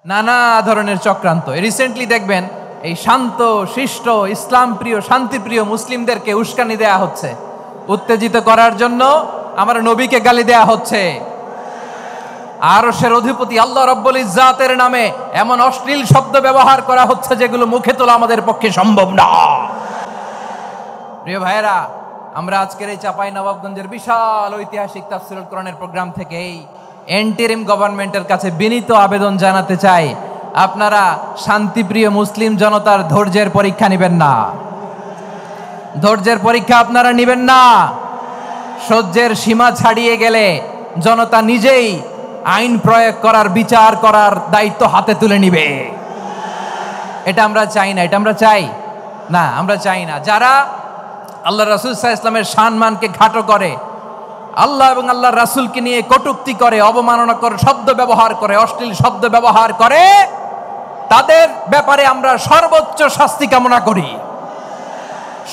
নানা ধরনের চক্রান্ত। রিসেন্টলি দেখবেন এই শান্ত শিষ্ট ইসলাম প্রিয় শান্তিপ্রিয় মুসলিমদেরকে উস্কানি দেয়া হচ্ছে, উত্তেজিত করার জন্য আমার নবীকে গালি দেয়া হচ্ছে। আরশের অধিপতি আল্লাহ রাব্বুল ইজ্জাতের নামে এমন অশ্লীল শব্দ ব্যবহার করা হচ্ছে যেগুলো মুখে তোলা আমাদের পক্ষে সম্ভব না। প্রিয় ভাইয়েরা, আমরা আজকের এই চাঁপাইনবাবগঞ্জের বিশাল ঐতিহাসিক তাফসীরুল কোরআনের প্রোগ্রাম থেকে এই এন্টিরিম গভর্নমেন্টের কাছে বিনীত আবেদন জানাতে চাই, আপনারা শান্তিপ্রিয় মুসলিম জনতার ধৈর্যের পরীক্ষা নেবেন না। ধৈর্যের পরীক্ষা আপনারা নেবেন না। সহ্যের সীমা ছাড়িয়ে গেলে জনতা নিজেই আইন প্রয়োগ করার, বিচার করার দায়িত্ব হাতে তুলে নিবে। এটা আমরা চাই না। এটা আমরা চাই না, আমরা চাই না। যারা আল্লাহ রাসূল সাল্লাল্লাহু আলাইহি ওয়াসাল্লামের সম্মানকে খাটো করে, আল্লাহ এবং আল্লাহর রাসূলকে নিয়ে কটূক্তি করে, অবমাননাকর শব্দ ব্যবহার করে, অশ্লীল শব্দ ব্যবহার করে, তাদের ব্যাপারে আমরা সর্বোচ্চ শাস্তি কামনা করি।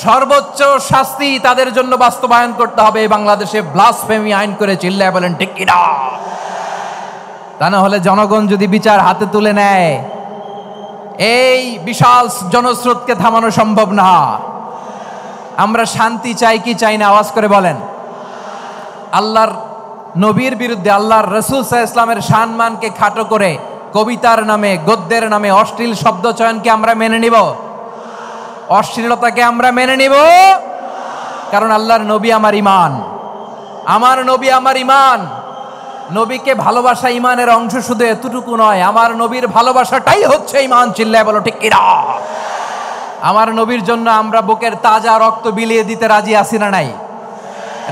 সর্বোচ্চ শাস্তি তাদের জন্য বাস্তবায়ন করতে হবে। বাংলাদেশে ব্লাসফেমি আইন করে চিল্লায় বলেন ঠিক কিনা? তা না হলে জনগণ যদি বিচার হাতে তুলে নেয়, এই বিশাল জনস্রোতকে থামানো সম্ভব না। আমরা শান্তি চাই কি চাই না? আওয়াজ করে বলেন। আল্লাহর নবীর বিরুদ্ধে, আল্লাহর রাসূল সাল্লাল্লাহু আলাইহি ওয়াসাল্লামের সম্মানকে খাটো করে কবিতার নামে, গদ্যের নামে অশ্লীল শব্দ চয়নকে আমরা মেনে নিব? অশ্লীলতাকে আমরা মেনে নিব? কারণ আল্লাহর নবী আমার ঈমান, আমার নবী আমার ঈমান। নবীকে ভালোবাসা ঈমানের অংশ শুধু এতটুকু নয়, আমার নবীর ভালোবাসাটাই হচ্ছে ঈমান। চিল্লায় বলো ঠিক কিনা? আমার নবীর জন্য আমরা বুকের তাজা রক্ত বিলিয়ে দিতে রাজি আছি না নাই?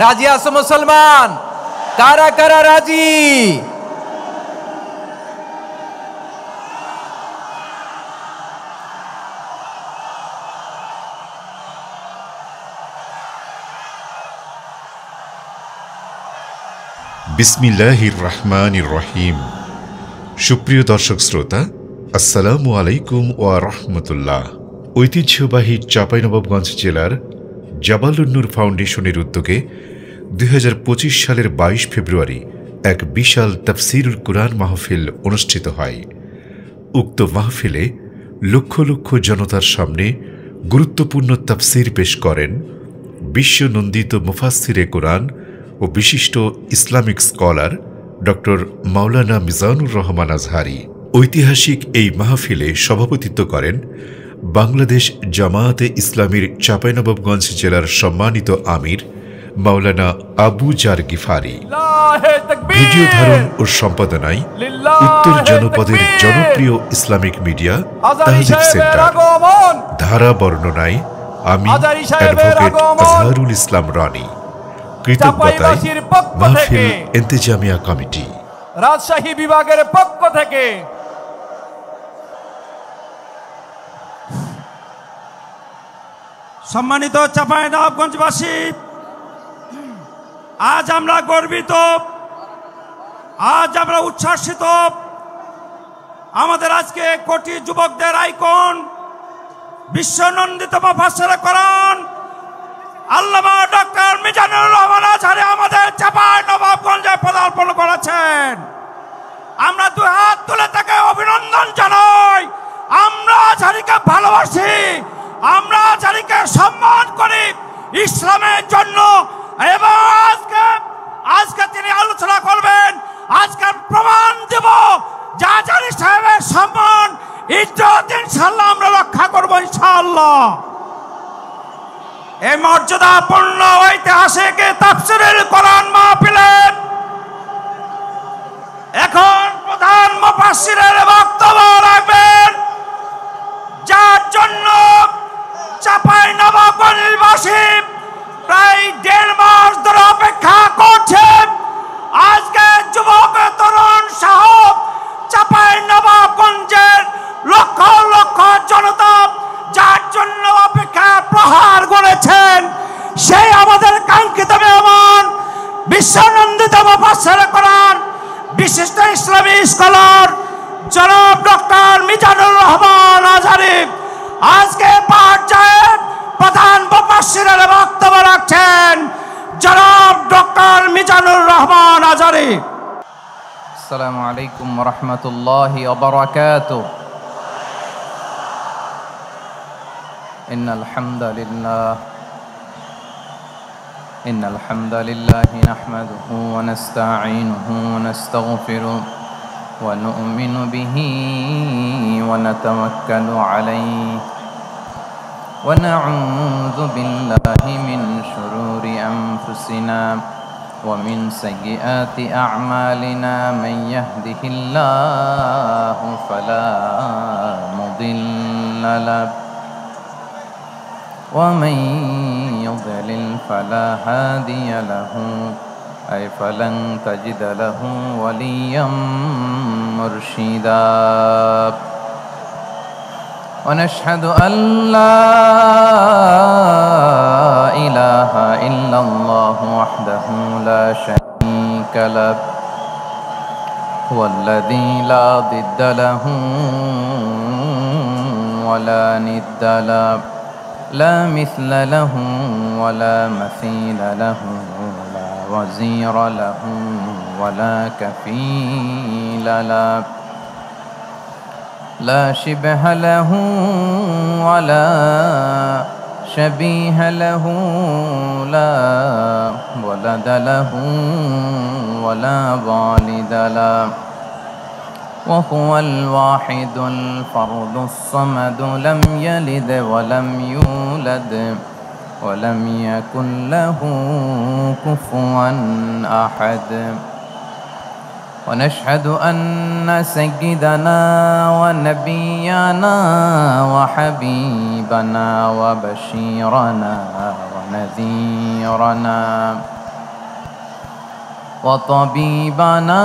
রাজি আছো মুসলমান? কারা কারা রাজি? বিসমিল্লাহির রহমানির রহিম। সুপ্রিয় দর্শক শ্রোতা, আসসালামু আলাইকুম ওয়া রাহমাতুল্লাহ। ঐতিহ্যবাহী চাঁপাইনবাবগঞ্জ জেলার জাবালুন-নূর ফাউন্ডেশনের উদ্যোগে 2025 সালের 22 ফেব্রুয়ারি এক বিশাল তাফসীরুল কুরআন মাহফিল অনুষ্ঠিত হয়। উক্ত মাহফিলে লক্ষ লক্ষ জনতার সামনে গুরুত্বপূর্ণ তাফসীর পেশ করেন বিশ্বনন্দিত মুফাসসিরে কুরআন ও বিশিষ্ট ইসলামিক স্কলার ডক্টর মাওলানা মিজানুর রহমান আজহারি। ঐতিহাসিক এই মাহফিলে সভাপতিত্ব করেন বাংলাদেশ জামায়াতে ইসলামীর চাঁপাইনবাবগঞ্জ জেলার সম্মানিত আমির মাওলানা আবু জার গিফারি। ভিডিও ধারণ ও সম্পাদনায় উত্তর জনপদের জনপ্রিয় ইসলামিক মিডিয়া তাহজিব সেন্টার। ধারা বর্ণনায় আমি অ্যাডভোকেট আজহারুল ইসলাম রানী। কৃতজ্ঞতায় মাহফিল ইন্তেজামিয়া কমিটি, রাজশাহী বিভাগের পক্ষ থেকে। সম্মানিত চাঁপাইনবাবগঞ্জবাসী, আজ আমরা গর্বিত, আজ আমরা উচ্ছ্বাসিত। আমাদের আজকে কোটি যুবকদের আইকন, বিশ্বনন্দিত মুফাসসিরে কোরআন আল্লামা ডক্টর মিজানুর রহমান আজহারি আমাদের চাঁপাইনবাবগঞ্জে পদার্পণ করেছেন। আমরা দুই হাত তুলে তাকে অভিনন্দন জানাই। আমরা আজহারিকে ভালোবাসি, আমরা আজহারিকে সম্মান করি ইসলামের জন্য। এবং আজকে তিনি আলোচনা করবেন। আজকে প্রমাণ দেব যে আজহারি সাহেবের সম্মান, ইজ্জত ইনশাআল্লাহ আমরা রক্ষা করব ইনশাআল্লাহ। এই মর্যাদাপূর্ণ ঐতিহাসিক তাফসীরুল কোরআন মাহফিলে এখন প্রধান মুফাসসিরের বক্তব্য রাখবেন, যার জন্য চাঁপাইনবাবগঞ্জবাসী প্রায় 1.5 মাস ধরে অপেক্ষা করছে। আজকে যুবক তরুণ সহ চাঁপাইনবাবগঞ্জের লক্ষ লক্ষ জনতা যার জন্য অপেক্ষা প্রহার করেছেন, সেই আমাদের কাঙ্ক্ষিত মেহমান বিশ্বনন্দিত মুফাসসিরে কোরআন, বিশিষ্ট ইসলামী স্কলার জনাব ডক্টর মিজানুর রহমান আজহারি আজকে পর্যায়ে প্রধান মুফাসসিরের বক্তব্য রাখছেন জনাব ডক্টর মিজানুর রহমান আজহারি। السلام عليكم ورحمة الله وبركاته. إن الحمد لله نحمده ونستعينه ونستغفره ونؤمن به ونتوكل عليه ونعوذ بالله من شرور أنفسنا ومن سيئات أعمالنا. من يهده الله فلا مضل له ومن يضلل فلا هادي له فلن تجد له وليا مرشدا. ونشهد أن لا إله إلا الله وحده لا شريك له هو الذي لا ضد له ولا ند له لا مثل له ولا مثيل له لا وزير له ولا كفيل له لا شبه له ولا شبيه له لا ولد له ولا والد له وهو الواحد الفرد الصمد لم يلد ولم يولد ولم يكن له كفوا أحد. ونشهد أن سيدنا ونبينا وحبيبنا وبشيرنا ونذيرنا وطبيبنا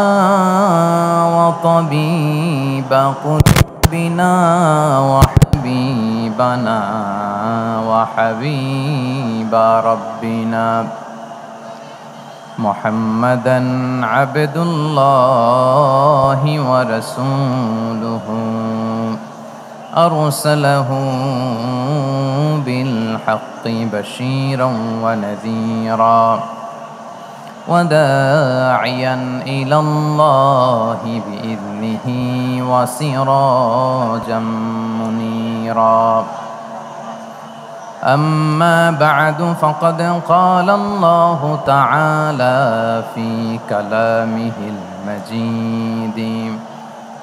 وطبيب قلوبنا وحبيبنا وحبيب ربنا محمدا عبد الله ورسوله أرسله بالحق بشيرا ونذيرا وداعيا إلى الله بإذنه وسراجا منيرا. أما بعد فقد قال الله تعالى في كلامه المجيد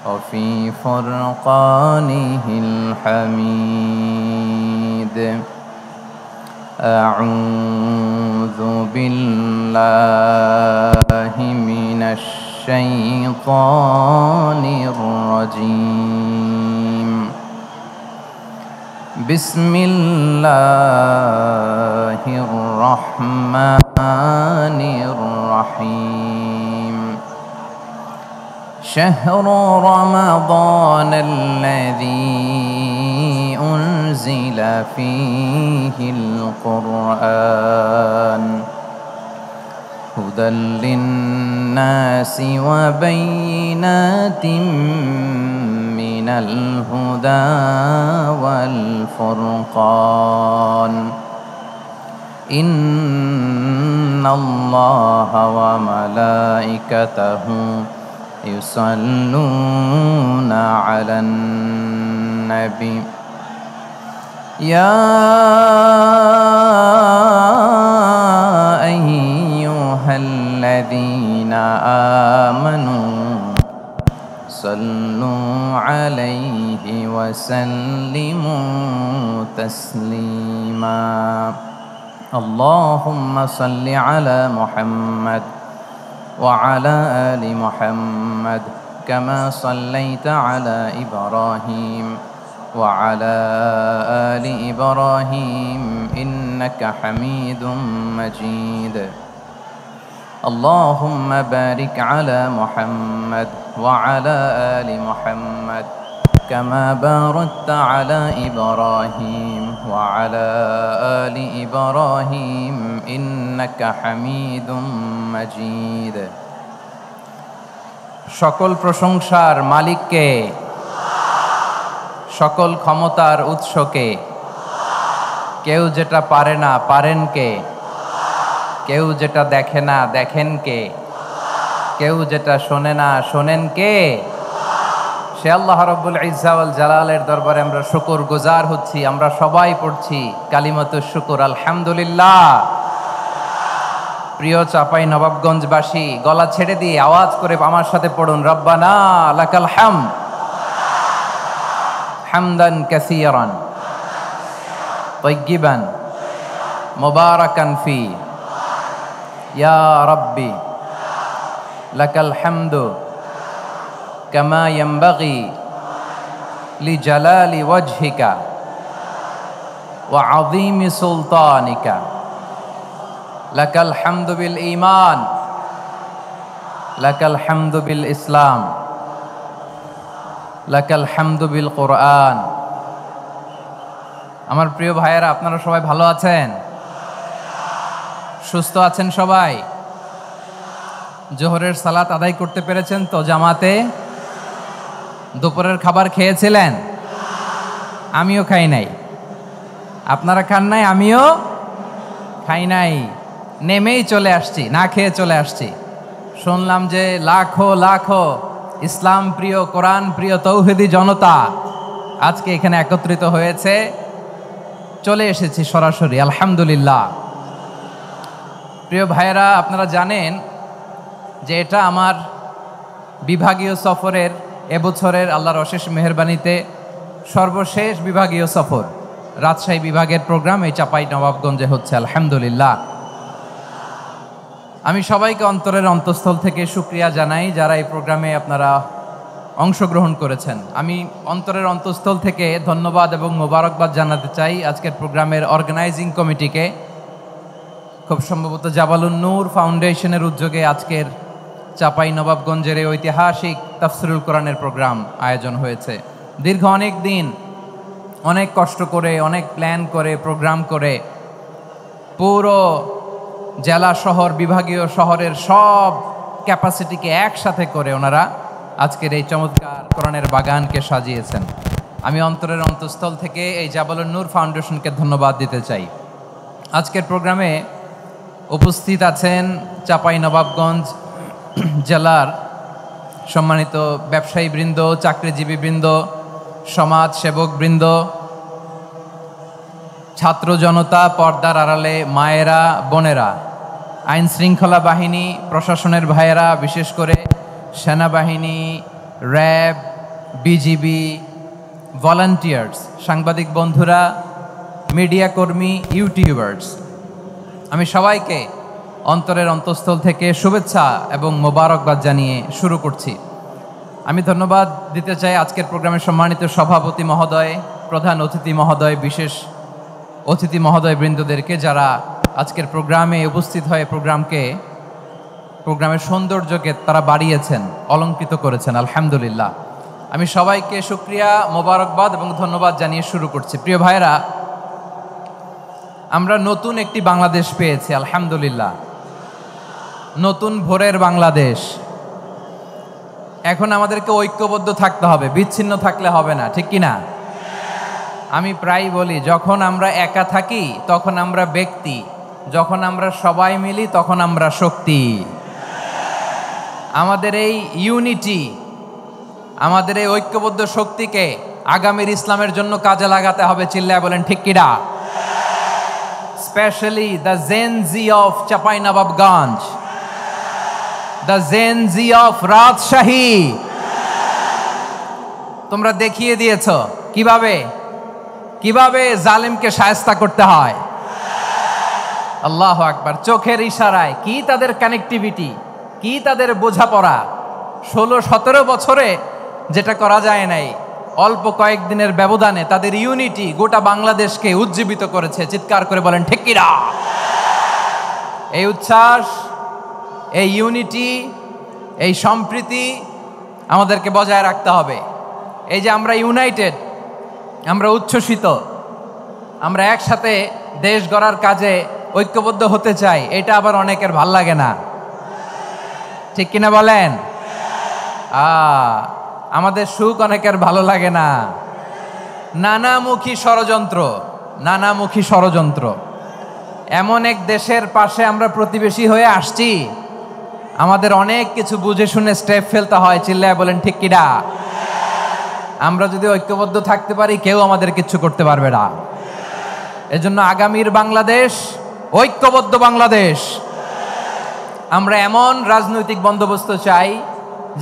وفي فرقانه الحميد. أعوذ بالله من الشيطان الرجيم. بسم الله الرحمن الرحيم. شهر رمضان الذي أنزل فيه القرآن هدى للناس وبينات من الهدى والفرقان. إن الله وملائكته يصلون على النبي يا أيها الذين آمنوا صلوا عليه وسلموا تسليما. اللهم صل على محمد وعلى آل محمد كما صليت على إبراهيم وعلى آل إبراهيم إنك حميد مجيد. اللهم بارك على محمد وعلى آل محمد كما باركت على إبراهيم وعلى آل إبراهيم إنك حميد مجيد. সকল প্রশংসার মালিককে, সকল ক্ষমতার উৎসকে। কেউ যেটা পারে না পারেন কে, কেউ যেটা দেখে না দেখেন কে। কেউ যেটা শোনে না, শোনেন কে? সে আল্লাহ রাব্বুল ইজ্জা ওয়াল জালালের দরবারে আমরা শুকর গুজার হচ্ছি। আমরা সবাই পড়ছি কালিমাতুশ শুকর, আলহামদুলিল্লাহ। প্রিয় চাপাই নবাবগঞ্জবাসী, গলা ছেড়ে দিয়ে আওয়াজ করে আমার সাথে পড়ুন, রব্বানা লাকাল হামদ হামদান কাসীরান তাইয়্যিবান মুবারাকান ফি ইয়া রাব্বি লাকাল হামদু কামা ইয়ানবাগি লিজালালি ওয়াজহিকা ওয়া আযীমি সুলতানিকা। লাকাল হামদু বিল ঈমান, লাকাল হামদু বিল ইসলাম, লাকাল হামদু বিল কোরআন। আমার প্রিয় ভাইয়েরা, আপনারা সবাই ভালো আছেন? সুস্থ আছেন সবাই? জোহরের সালাত আদায় করতে পেরেছেন তো জামাতে? দুপুরের খাবার খেয়েছিলেন? আমিও খাই নাই। আপনারা খান নাই, আমিও খাই নাই। নেমেই চলে আসছি, না খেয়ে চলে আসছি। শুনলাম যে লাখো লাখো ইসলাম প্রিয়, কোরআন প্রিয় তৌহিদি জনতা আজকে এখানে একত্রিত হয়েছে। চলে এসেছি সরাসরি, আলহামদুলিল্লাহ। প্রিয় ভাইয়েরা, আপনারা জানেন যে এটা আমার বিভাগীয় সফরের, এবছরের আল্লাহর অশেষ মেহেরবানিতে সর্বশেষ বিভাগীয় সফর। রাজশাহী বিভাগের প্রোগ্রাম এই চাপাই নবাবগঞ্জে হচ্ছে, আলহামদুলিল্লাহ। আমি সবাইকে অন্তরের অন্তঃস্থল থেকে শুকরিয়া জানাই যারা এই প্রোগ্রামে আপনারা অংশগ্রহণ করেছেন। আমি অন্তরের অন্তঃস্থল থেকে ধন্যবাদ এবং মোবারকবাদ জানাতে চাই আজকের প্রোগ্রামের অর্গানাইজিং কমিটিকে। খুব সম্ভবত জাবালুন নূর ফাউন্ডেশনের উদ্যোগে আজকের চাপাই নবাবগঞ্জের এই ঐতিহাসিক তাফসিরুল কোরআনের প্রোগ্রাম আয়োজন হয়েছে। দীর্ঘ অনেক দিন, অনেক কষ্ট করে, অনেক প্ল্যান করে, প্রোগ্রাম করে পুরো জেলা শহর, বিভাগীয় শহরের সব ক্যাপাসিটিকে একসাথে করে ওনারা আজকের এই চমৎকার কোরআনের বাগানকে সাজিয়েছেন। আমি অন্তরের অন্তঃস্থল থেকে এই জাবালুন নূর ফাউন্ডেশনকে ধন্যবাদ দিতে চাই। আজকের প্রোগ্রামে উপস্থিত আছেন চাপাই নবাবগঞ্জ জেলার সম্মানিত ব্যবসায়ী বৃন্দ, চাকরিজীবী বৃন্দ, সমাজ সেবক বৃন্দ, ছাত্র জনতা, পর্দার আড়ালে মায়েরা, বোনেরা, আইন শৃঙ্খলা বাহিনী, প্রশাসনের ভাইয়েরা, বিশেষ করে সেনাবাহিনী, র্যাব, বিজিবি, ভলান্টিয়ার্স, সাংবাদিক বন্ধুরা, মিডিয়া কর্মী, ইউটিউবার্স, আমি সবাইকে অন্তরের অন্তঃস্থল থেকে শুভেচ্ছা এবং মোবারকবাদ জানিয়ে শুরু করছি। আমি ধন্যবাদ দিতে চাই আজকের প্রোগ্রামের সম্মানিত সভাপতি মহোদয়, প্রধান অতিথি মহোদয়, বিশেষ অতিথি মহোদয় বৃন্দদেরকে যারা আজকের প্রোগ্রামে উপস্থিত হয়ে প্রোগ্রামের সৌন্দর্যকে তারা বাড়িয়েছেন, অলঙ্কৃত করেছেন, আলহামদুলিল্লাহ। আমি সবাইকে শুকরিয়া, মোবারকবাদ এবং ধন্যবাদ জানিয়ে শুরু করছি। প্রিয় ভাইরা, আমরা নতুন একটি বাংলাদেশ পেয়েছি, আলহামদুলিল্লাহ। নতুন ভোরের বাংলাদেশ। এখন আমাদেরকে ঐক্যবদ্ধ থাকতে হবে, বিচ্ছিন্ন থাকলে হবে না, ঠিক কিনা? আমি প্রায় বলি, যখন আমরা একা থাকি তখন আমরা ব্যক্তি, যখন আমরা সবাই মিলি তখন আমরা শক্তি। আমাদের এই ইউনিটি, আমাদের এই ঐক্যবদ্ধ শক্তিকে আগামীর ইসলামের জন্য কাজে লাগাতে হবে। চিল্লায় বলেন ঠিক কিনা? Specially the Gen Z of Chapainawabganj, the Gen Z of Rajshahi. তোমরা দেখিয়ে দিয়েছ কিভাবে জালিমকে শায়েস্তা করতে হয়। আল্লাহু আকবার। চোখের ইশারায় কি তাদের কানেক্টিভিটি, কি তাদের বোঝাপড়া। 16-17 বছরে যেটা করা যায় নাই, অল্প কয়েকদিনের ব্যবধানে তাদের ইউনিটি গোটা বাংলাদেশকে উজ্জীবিত করেছে। চিৎকার করে বলেন ঠিক কিনা? এই উচ্ছ্বাস, এই ইউনিটি, এই সম্প্রীতি আমাদেরকে বজায় রাখতে হবে। এই যে আমরা ইউনাইটেড, আমরা উচ্ছ্বসিত, আমরা একসাথে দেশ গড়ার কাজে ঐক্যবদ্ধ হতে চাই, এটা আবার অনেকের ভাল লাগে না, ঠিক কিনা বলেন? আমাদের সুখ অনেকের ভালো লাগে না। নানামুখী ষড়যন্ত্র। এমন এক দেশের পাশে আমরা প্রতিবেশী হয়ে আসছি, আমাদের অনেক কিছু বুঝে শুনে স্টেপ ফেলতে হয়, চিল্লায় বলেন ঠিক কিনা? আমরা যদি ঐক্যবদ্ধ থাকতে পারি কেউ আমাদের কিচ্ছু করতে পারবে না। এজন্য আগামীর বাংলাদেশ ঐক্যবদ্ধ বাংলাদেশ। আমরা এমন রাজনৈতিক বন্দোবস্ত চাই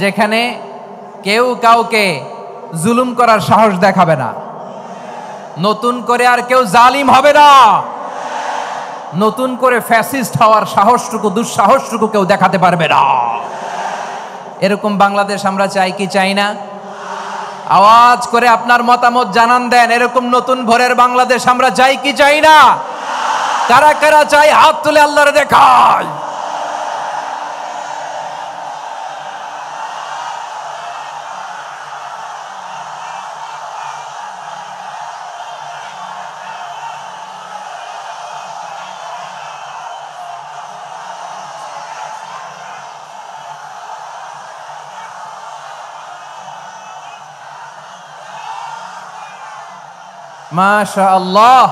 যেখানে কেউ কাউকে জুলুম করার সাহস দেখাবে না, নতুন করে আর কেউ জালিম হবে না, নতুন করে ফ্যাসিস্ট হওয়ার সাহসটুকু দুঃসাহসটুকু কেউ দেখাতে পারবে না। এরকম বাংলাদেশ আমরা চাই কি চাই না? আওয়াজ করে আপনার মতামত জানান দেন। এরকম নতুন ভোরের বাংলাদেশ আমরা চাই কি চাই না? কারা কারা চাই হাত তুলে আল্লাহরে দেখায়। মাশাআল্লাহ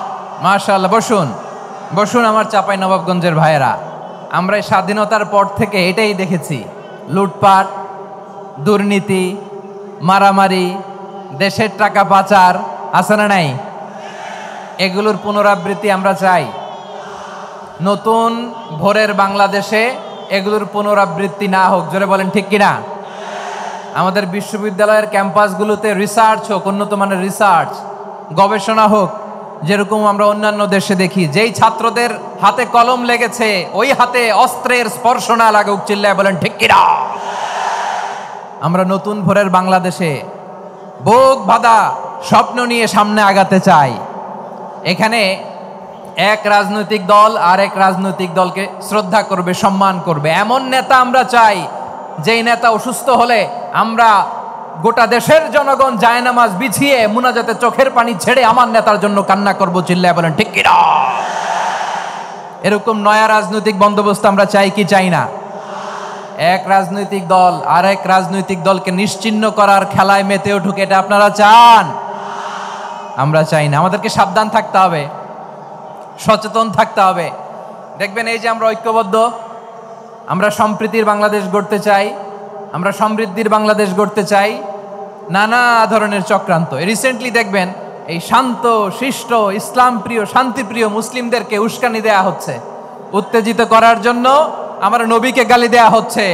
মাশাআল্লাহ। বসুন বসুন আমার চাঁপাইনবাবগঞ্জের ভাইয়েরা, আমরা এই স্বাধীনতার পর থেকে এটাই দেখেছি, লুটপাট, দুর্নীতি, মারামারি, দেশের টাকা পাচার আছে না নাই? এগুলোর পুনরাবৃত্তি আমরা চাই। নতুন ভোরের বাংলাদেশে এগুলোর পুনরাবৃত্তি না হোক, জোরে বলেন ঠিক কিনা? আমাদের বিশ্ববিদ্যালয়ের ক্যাম্পাসগুলোতে রিসার্চ হোক, উন্নত মানের রিসার্চ, গবেষণা হোক, যেরকম আমরা অন্যান্য দেশে দেখি। যেই ছাত্রদের হাতে কলম লেগেছে ওই হাতে অস্ত্রের স্পর্শ না লাগুক, চিল্লায় বলেন ঠিক কিনা? আমরা নতুন ভোরের বাংলাদেশে বুক বাঁধা স্বপ্ন নিয়ে সামনে আগাতে চাই। এখানে এক রাজনৈতিক দল আর এক রাজনৈতিক দলকে শ্রদ্ধা করবে, সম্মান করবে, এমন নেতা আমরা চাই যেই নেতা অসুস্থ হলে আমরা গোটা দেশের জনগণ জায়নামাজ বিছিয়ে মুনাজাতে চোখের পানি ছেড়ে আমার নেতার জন্য কান্না করব, চিল্লায় বলেন ঠিক কিনা? এরকম নয়া রাজনৈতিক বন্দোবস্ত আমরা চাই কি চাই না? এক রাজনৈতিক দল আর এক রাজনৈতিক দলকে নিশ্চিহ্ন করার খেলায় মেতে উঠুক, এটা আপনারা চান? আমরা চাই না। আমাদেরকে সাবধান থাকতে হবে, সচেতন থাকতে হবে। দেখবেন এই যে আমরা ঐক্যবদ্ধ, আমরা সম্প্রীতির বাংলাদেশ গড়তে চাই, আমরা সমৃদ্ধির বাংলাদেশ গড়তে চাই, নানা ধরনের চক্রান্ত। রিসেন্টলি দেখবেন এই শান্ত শিষ্ট ইসলাম প্রিয় শান্তিপ্রিয় মুসলিমদেরকে উস্কানি দেয়া হচ্ছে, উত্তেজিত করার জন্য আমার নবীকে গালি দেয়া হচ্ছে।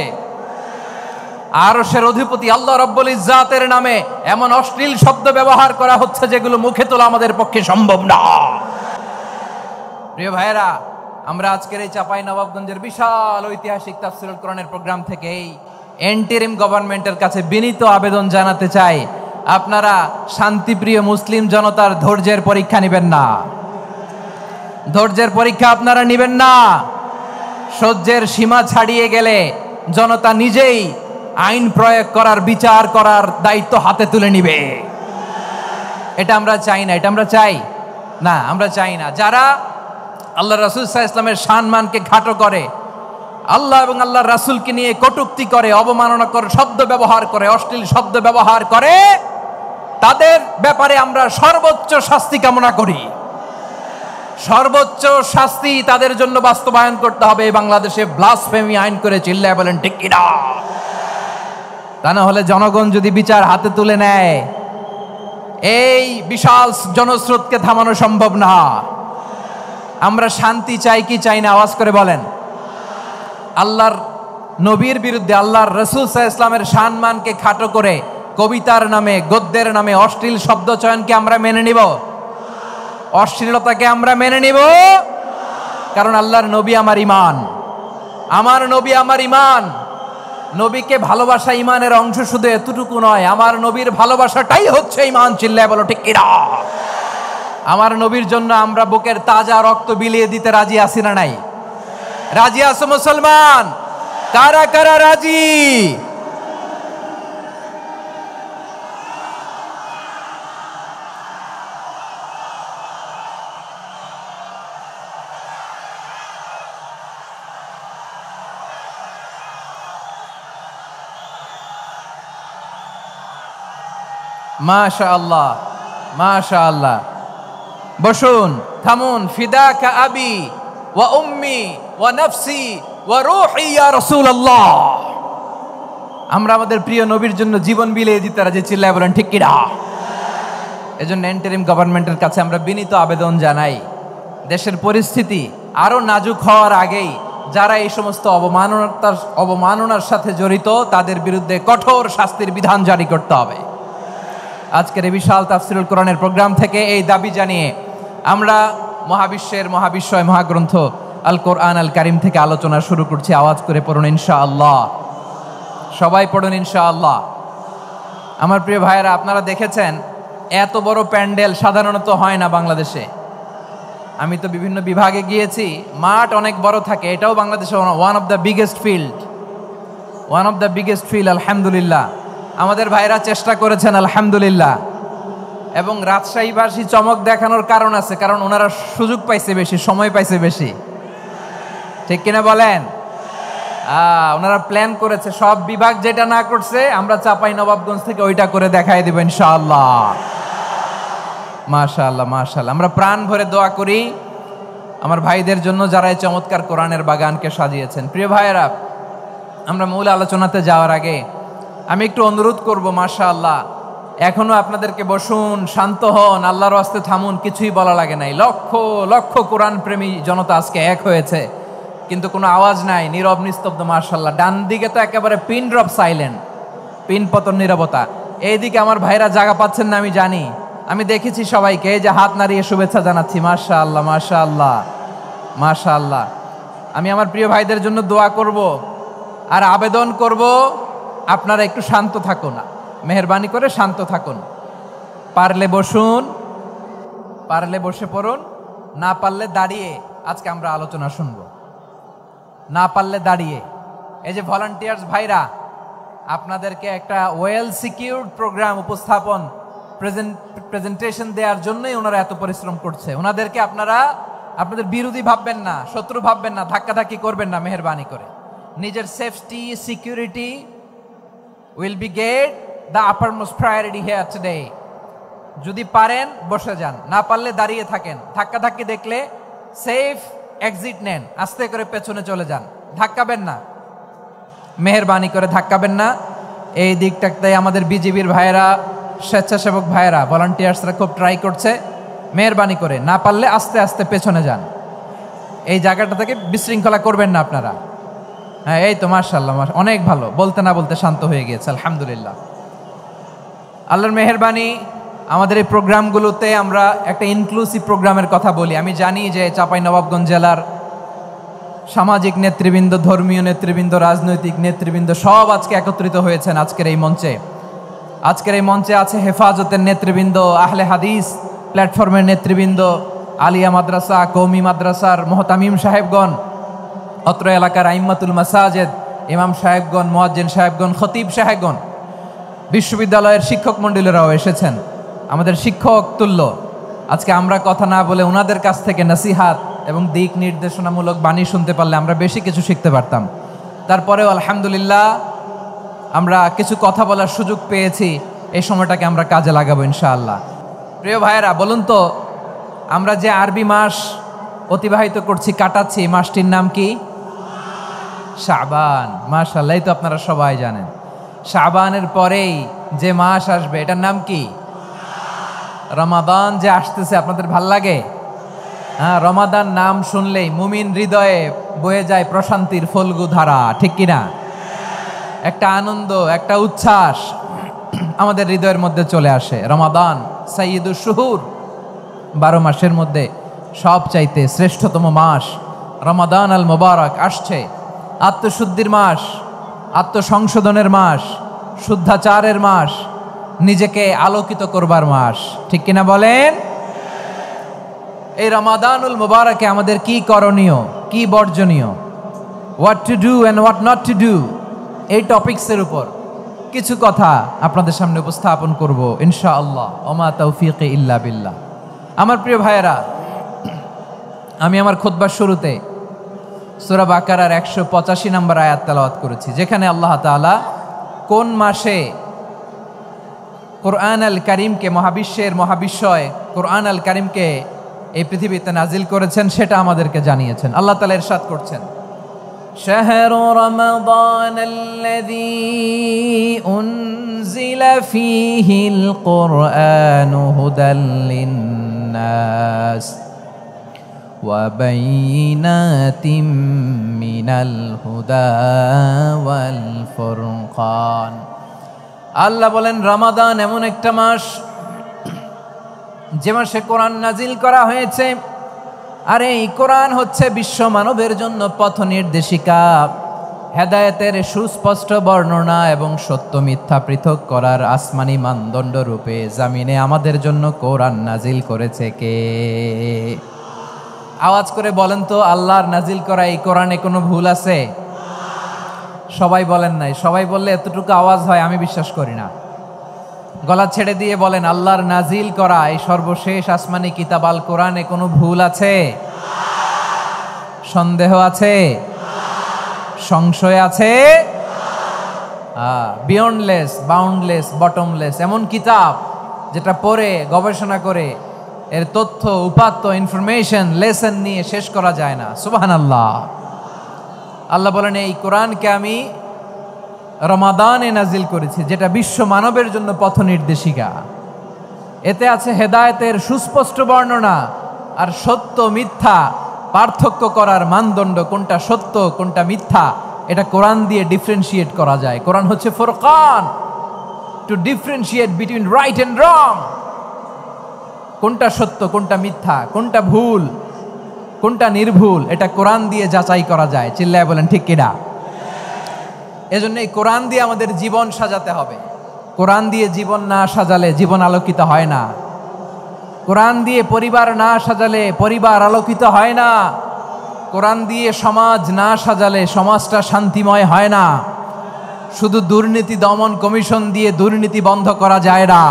আরশের অধিপতি আল্লাহ রাব্বুল ইজ্জাতের নামে এমন অশ্লীল শব্দ ব্যবহার করা হচ্ছে যেগুলো মুখে তোলা আমাদের পক্ষে সম্ভব না। প্রিয় ভাইয়েরা, আমরা আজকের এই চাঁপাইনবাবগঞ্জের বিশাল ঐতিহাসিক তাফসীরুল কোরআনের প্রোগ্রাম থেকে এই এন্টিরিম গভর্নমেন্টের কাছে বিনীত আবেদন জানাতে চাই, আপনারা শান্তিপ্রিয় মুসলিম জনতার ধৈর্যের পরীক্ষা নেবেন না। ধৈর্যের পরীক্ষা আপনারা নেবেন না। সহ্যের সীমা ছাড়িয়ে গেলে জনতা নিজেই আইন প্রয়োগ করার, বিচার করার দায়িত্ব হাতে তুলে নিবে। এটা আমরা চাই না। এটা আমরা চাই না, আমরা চাই না। যারা আল্লাহ রাসূল সাল্লাল্লাহু আলাইহি ওয়াসাল্লামের সম্মানকে খাটো করে, আল্লাহ এবং আল্লাহর রাসূলকে নিয়ে কটূক্তি করে, অবমাননাকর শব্দ ব্যবহার করে, অশ্লীল শব্দ ব্যবহার করে, তাদের ব্যাপারে আমরা সর্বোচ্চ শাস্তি কামনা করি। সর্বোচ্চ শাস্তি তাদের জন্য বাস্তবায়ন করতে হবে। বাংলাদেশে ব্লাসফেমি আইন করে, চিল্লায় বলেন ঠিক কিনা? তা না হলে জনগণ যদি বিচার হাতে তুলে নেয়, এই বিশাল জনস্রোতকে থামানো সম্ভব না। আমরা শান্তি চাই কি চাই না? আওয়াজ করে বলেন। আল্লাহর নবীর বিরুদ্ধে, আল্লাহর রাসূল সাল্লাল্লাহু আলাইহি ওয়াসাল্লামের সম্মানকে খাটো করে কবিতার নামে, গদ্যের নামে অশ্লীল শব্দ চয়নকে আমরা মেনে নিব? অশ্লীলতাকে আমরা মেনে নিব? কারণ আল্লাহর নবী আমার ঈমান, আমার নবী আমার ঈমান। নবীকে ভালোবাসা ঈমানের অংশ শুধু এতটুকু নয়, আমার নবীর ভালোবাসাটাই হচ্ছে ঈমান, চিল্লায় বলো ঠিক কিনা? আমার নবীর জন্য আমরা বুকের তাজা রক্ত বিলিয়ে দিতে রাজি আছি না নাই? রাজি আছো মুসলমান? কারা কারা রাজি? মাশাআল্লাহ মাশাআল্লাহ। বসুন, থামুন। ফিদাকা আবি ওয়া উম্মি ওয়া নাফসি ওয়া রূহি ইয়া রাসূলুল্লাহ। আমরা আমাদের প্রিয় নবীর জন্য জীবন বিলিয়ে দিতে রাজি, চিল্লায় বলেন ঠিক কিনা? এজন্য ইন্টারিম গভর্নমেন্টের কাছে আমরা বিনীত আবেদন জানাই, দেশের পরিস্থিতি আরো নাজুক হওয়ার আগেই যারা এই সমস্ত অবমাননার সাথে জড়িত তাদের বিরুদ্ধে কঠোর শাস্তির বিধান জারি করতে হবে। আজকের এই বিশাল তাফসীরুল কোরআনের প্রোগ্রাম থেকে এই দাবি জানিয়ে আমরা মহাবিশ্বের মহাবিশ্বয় মহাগ্রন্থ আল কোরআন আল কারিম থেকে আলোচনা শুরু করছি। আওয়াজ করে পড়ুন ইনশাআল্লাহ, সবাই পড়ুন ইনশাআল্লাহ। আমার প্রিয় ভাইয়েরা, আপনারা দেখেছেন এত বড় প্যান্ডেল সাধারণত হয় না বাংলাদেশে। আমি তো বিভিন্ন বিভাগে গিয়েছি, মাঠ অনেক বড় থাকে। এটাও বাংলাদেশে one of the biggest field. আলহামদুলিল্লাহ, আমাদের ভাইরা চেষ্টা করেছেন আলহামদুলিল্লাহ। এবং রাজশাহীবাসী চমক দেখানোর কারণ আছে, কারণ ওনারা সুযোগ পাইছে বেশি, সময় পাইছে বেশি, ঠিক কিনা বলেন? ওনারা প্ল্যান করেছে, সব বিভাগ যেটা না করছে আমরা চাঁপাইনবাবগঞ্জ থেকে ওইটা করে দেখাই দেব ইনশাআল্লাহ। মাশাআল্লাহ মাশাআল্লাহ। আমরা প্রাণ ভরে দোয়া করি আমার ভাইদের জন্য যারা এই চমৎকার কোরআনের বাগানকে সাজিয়েছেন। প্রিয় ভাইয়েরা, আমরা মূল আলোচনাতে যাওয়ার আগে আমি একটু অনুরোধ করব, মাশাআল্লাহ এখনো আপনাদেরকে বসুন, শান্ত হন, আল্লাহর ওয়াস্তে থামুন, কিছুই বলা লাগে নাই। লক্ষ লক্ষ কোরআন প্রেমী জনতা আজকে এক হয়েছে, কিন্তু কোনো আওয়াজ নাই, নীরব নিস্তব্ধ। মাশাআল্লাহ, ডান দিকে তো একেবারে পিন ড্রপ সাইলেন্ট, পিন পতন নীরবতা। এইদিকে আমার ভাইরা জায়গা পাচ্ছেন না আমি জানি, আমি দেখেছি সবাইকে, এই যে হাত নাড়িয়ে শুভেচ্ছা জানাচ্ছি। মাশাআল্লাহ মাশাআল্লাহ মাশাআল্লাহ। আমি আমার প্রিয় ভাইদের জন্য দোয়া করব আর আবেদন করব, আপনারা একটু শান্ত থাকুন, মেহেরবানি করে শান্ত থাকুন। পারলে বসুন, পারলে বসে পড়ুন, না পারলে দাঁড়িয়ে আজকে আমরা আলোচনা শুনব। না পারলে দাঁড়িয়ে। এই যে ভলান্টিয়ার্স ভাইরা, আপনাদেরকে একটা ওয়েল সিকিউরড প্রোগ্রাম উপস্থাপন প্রেজেন্টেশন দেওয়ার জন্যই ওনারা এত পরিশ্রম করছে। ওনাদেরকে আপনারা আপনাদের বিরোধী ভাববেন না, শত্রু ভাববেন না, ধাক্কাধাক্কি করবেন না, মেহেরবানি করে। নিজের safety security will be get the uppermost priority here today. যদি পারেন বসে যান, না পারলে দাঁড়িয়ে থাকেন। ধাক্কাধাক্কি দেখলে সেফ এক্সিট নেন, আস্তে করে পেছনে চলে যান, ধাক্কাবেন না, মেহেরবানি করে ধাক্কাবেন না। এই দিকটাতে আমাদের বিজিবির ভাইয়েরা, স্বেচ্ছাসেবক ভাইয়েরা, ভলান্টিয়ার্সরা খুব ট্রাই করছে। মেহেরবানি করে না পারলে আস্তে আস্তে পেছনে যান, এই জায়গাটা থেকে বিশৃঙ্খলা করবেন না আপনারা। হ্যাঁ, এই তো মাশাআল্লাহ, অনেক ভালো, বলতে না বলতে শান্ত হয়ে গিয়েছে, আলহামদুলিল্লাহ। আল্লাহর মেহেরবানি, আমাদের এই প্রোগ্রামগুলোতে আমরা একটা ইনক্লুসিভ প্রোগ্রামের কথা বলি। আমি জানি যে চাঁপাইনবাবগঞ্জ জেলার সামাজিক নেতৃবৃন্দ, ধর্মীয় নেতৃবৃন্দ, রাজনৈতিক নেতৃবৃন্দ সব আজকে একত্রিত হয়েছেন আজকের এই মঞ্চে। আজকের এই মঞ্চে আছে হেফাজতের নেতৃবৃন্দ, আহলে হাদিস প্ল্যাটফর্মের নেতৃবৃন্দ, আলিয়া মাদ্রাসা, কওমি মাদ্রাসার মুহতামিম সাহেবগণ, অত্র এলাকার আইম্মাতুল মাসাজিদ, ইমাম সাহেবগণ, মুয়াজ্জিন সাহেবগণ, খতিব সাহেবগণ, বিশ্ববিদ্যালয়ের শিক্ষক মণ্ডলীরাও এসেছেন, আমাদের শিক্ষক তুল্য। আজকে আমরা কথা না বলে ওনাদের কাছ থেকে নসিহাত এবং দিক নির্দেশনামূলক বাণী শুনতে পারলে আমরা বেশি কিছু শিখতে পারতাম। তারপরেও আলহামদুলিল্লাহ আমরা কিছু কথা বলার সুযোগ পেয়েছি, এই সময়টাকে আমরা কাজে লাগাবো ইনশাআল্লাহ। প্রিয় ভাইয়েরা, বলুন তো, আমরা যে আরবি মাস অতিবাহিত করছি, কাটাচ্ছি, মাসটির নাম কি? শাবান। মাশাআল্লাহ, এই তো আপনারা সবাই জানেন। শাবানের পরেই যে মাস আসবে এটার নাম কি? রমাদান। যে আসতেছে, আপনাদের ভাল লাগে? হ্যাঁ, রমাদান নাম শুনলেই মুমিন হৃদয়ে বয়ে যায় প্রশান্তির ফল্গু ধারা, ঠিক কিনা? একটা আনন্দ, একটা উচ্ছ্বাস আমাদের হৃদয়ের মধ্যে চলে আসে। রমাদান সাইয়্যিদুশ শুহুর, 12 মাসের মধ্যে সবচাইতে শ্রেষ্ঠতম মাস রমাদান আল মুবারক আসছে। আত্মশুদ্ধির মাস, আত্মসংশোধনের মাস, শুদ্ধাচারের মাস, নিজেকে আলোকিত করবার মাস, ঠিক কিনা বলেন? এই রমাদানুল মুবারকে আমাদের কি করণীয়, কি বর্জনীয়, what to do and what not to do, এই টপিকসের উপর কিছু কথা আপনাদের সামনে উপস্থাপন করব ইনশাআল্লাহ। ওমা তাওফীকি ইল্লা বিল্লাহ। আমার প্রিয় ভাইয়েরা, আমি আমার খুতবার শুরুতে সূরা বাকারার 185 নম্বর আয়াত তেলাওয়াত করেছি, যেখানে আল্লাহ তাআলা কোন মাসে কোরআন আল কারীমকে, মহাবিশ্বের মহাবিশ্বয় কোরআন আল কারীমকে এই পৃথিবীতে নাজিল করেছেন সেটা আমাদেরকে জানিয়েছেন। আল্লাহ তাআলা ইরশাদ করছেন, شهر رمضان الذي أنزل فيه القرآن هدى للناس وبينات من الهدى والفرقان আল্লাহ বলেন রমাদান এমন একটা মাস যে মাসে কোরআন নাজিল করা হয়েছে। আর এই কোরআন হচ্ছে বিশ্ব মানবের জন্য পথ নির্দেশিকা, হেদায়েতের সুস্পষ্ট বর্ণনা এবং সত্য মিথ্যা পৃথক করার আসমানি মানদণ্ড রূপে জামিনে আমাদের জন্য কোরআন নাজিল করেছে কে? আওয়াজ করে বলেন তো, আল্লাহর নাজিল করা এই কোরআনে কোনো ভুল আছে? সবাই বলেন নাই। সবাই বললে এতটুকু আওয়াজ হয় আমি বিশ্বাস করি না। গলা ছেড়ে দিয়ে বলেন, আল্লাহর নাজিল করা এই সর্বশেষ আসমানি কিতাব আল কোরআনে কোনো ভুল আছে? সন্দেহ আছে? সংশয় আছে? বিয়ন্ডলেস, বাউন্ডলেস, বটমলেস, এমন কিতাব যেটা পড়ে গবেষণা করে এর তথ্য উপাত্ত ইনফরমেশন লেসন নিয়ে শেষ করা যায় না। সুবহানাল্লাহ। আল্লাহ বলেন এই কোরআনকে আমি রমাদানে নাজিল করেছি, যেটা বিশ্ব মানবের জন্য পথ নির্দেশিকা। এতে আছে হেদায়েতের সুস্পষ্ট বর্ণনা আর সত্য মিথ্যা পার্থক্য করার মানদণ্ড, কোনটা সত্য কোনটা মিথ্যা এটা কোরআন দিয়ে ডিফারেন্সিয়েট করা যায়। কোরআন হচ্ছে ফুরকান, to differentiate between right and wrong. কোনটা সত্য কোনটা মিথ্যা, কোনটা ভুল কোনটা নির্ভুল, এটা কোরআন দিয়ে যাচাই করা যায়। চিল্লায় বলেন ঠিক কিনা? এজন্য এই কোরআন দিয়ে আমাদের জীবন সাজাতে হবে। কোরআন দিয়ে জীবন না সাজালে জীবন আলোকিত হয় না। কোরআন দিয়ে পরিবার না সাজালে পরিবার আলোকিত হয় না। কোরআন দিয়ে সমাজ না সাজালে সমাজটা শান্তিময় হয় না। শুধু দুর্নীতি দমন কমিশন দিয়ে দুর্নীতি বন্ধ করা যায় না।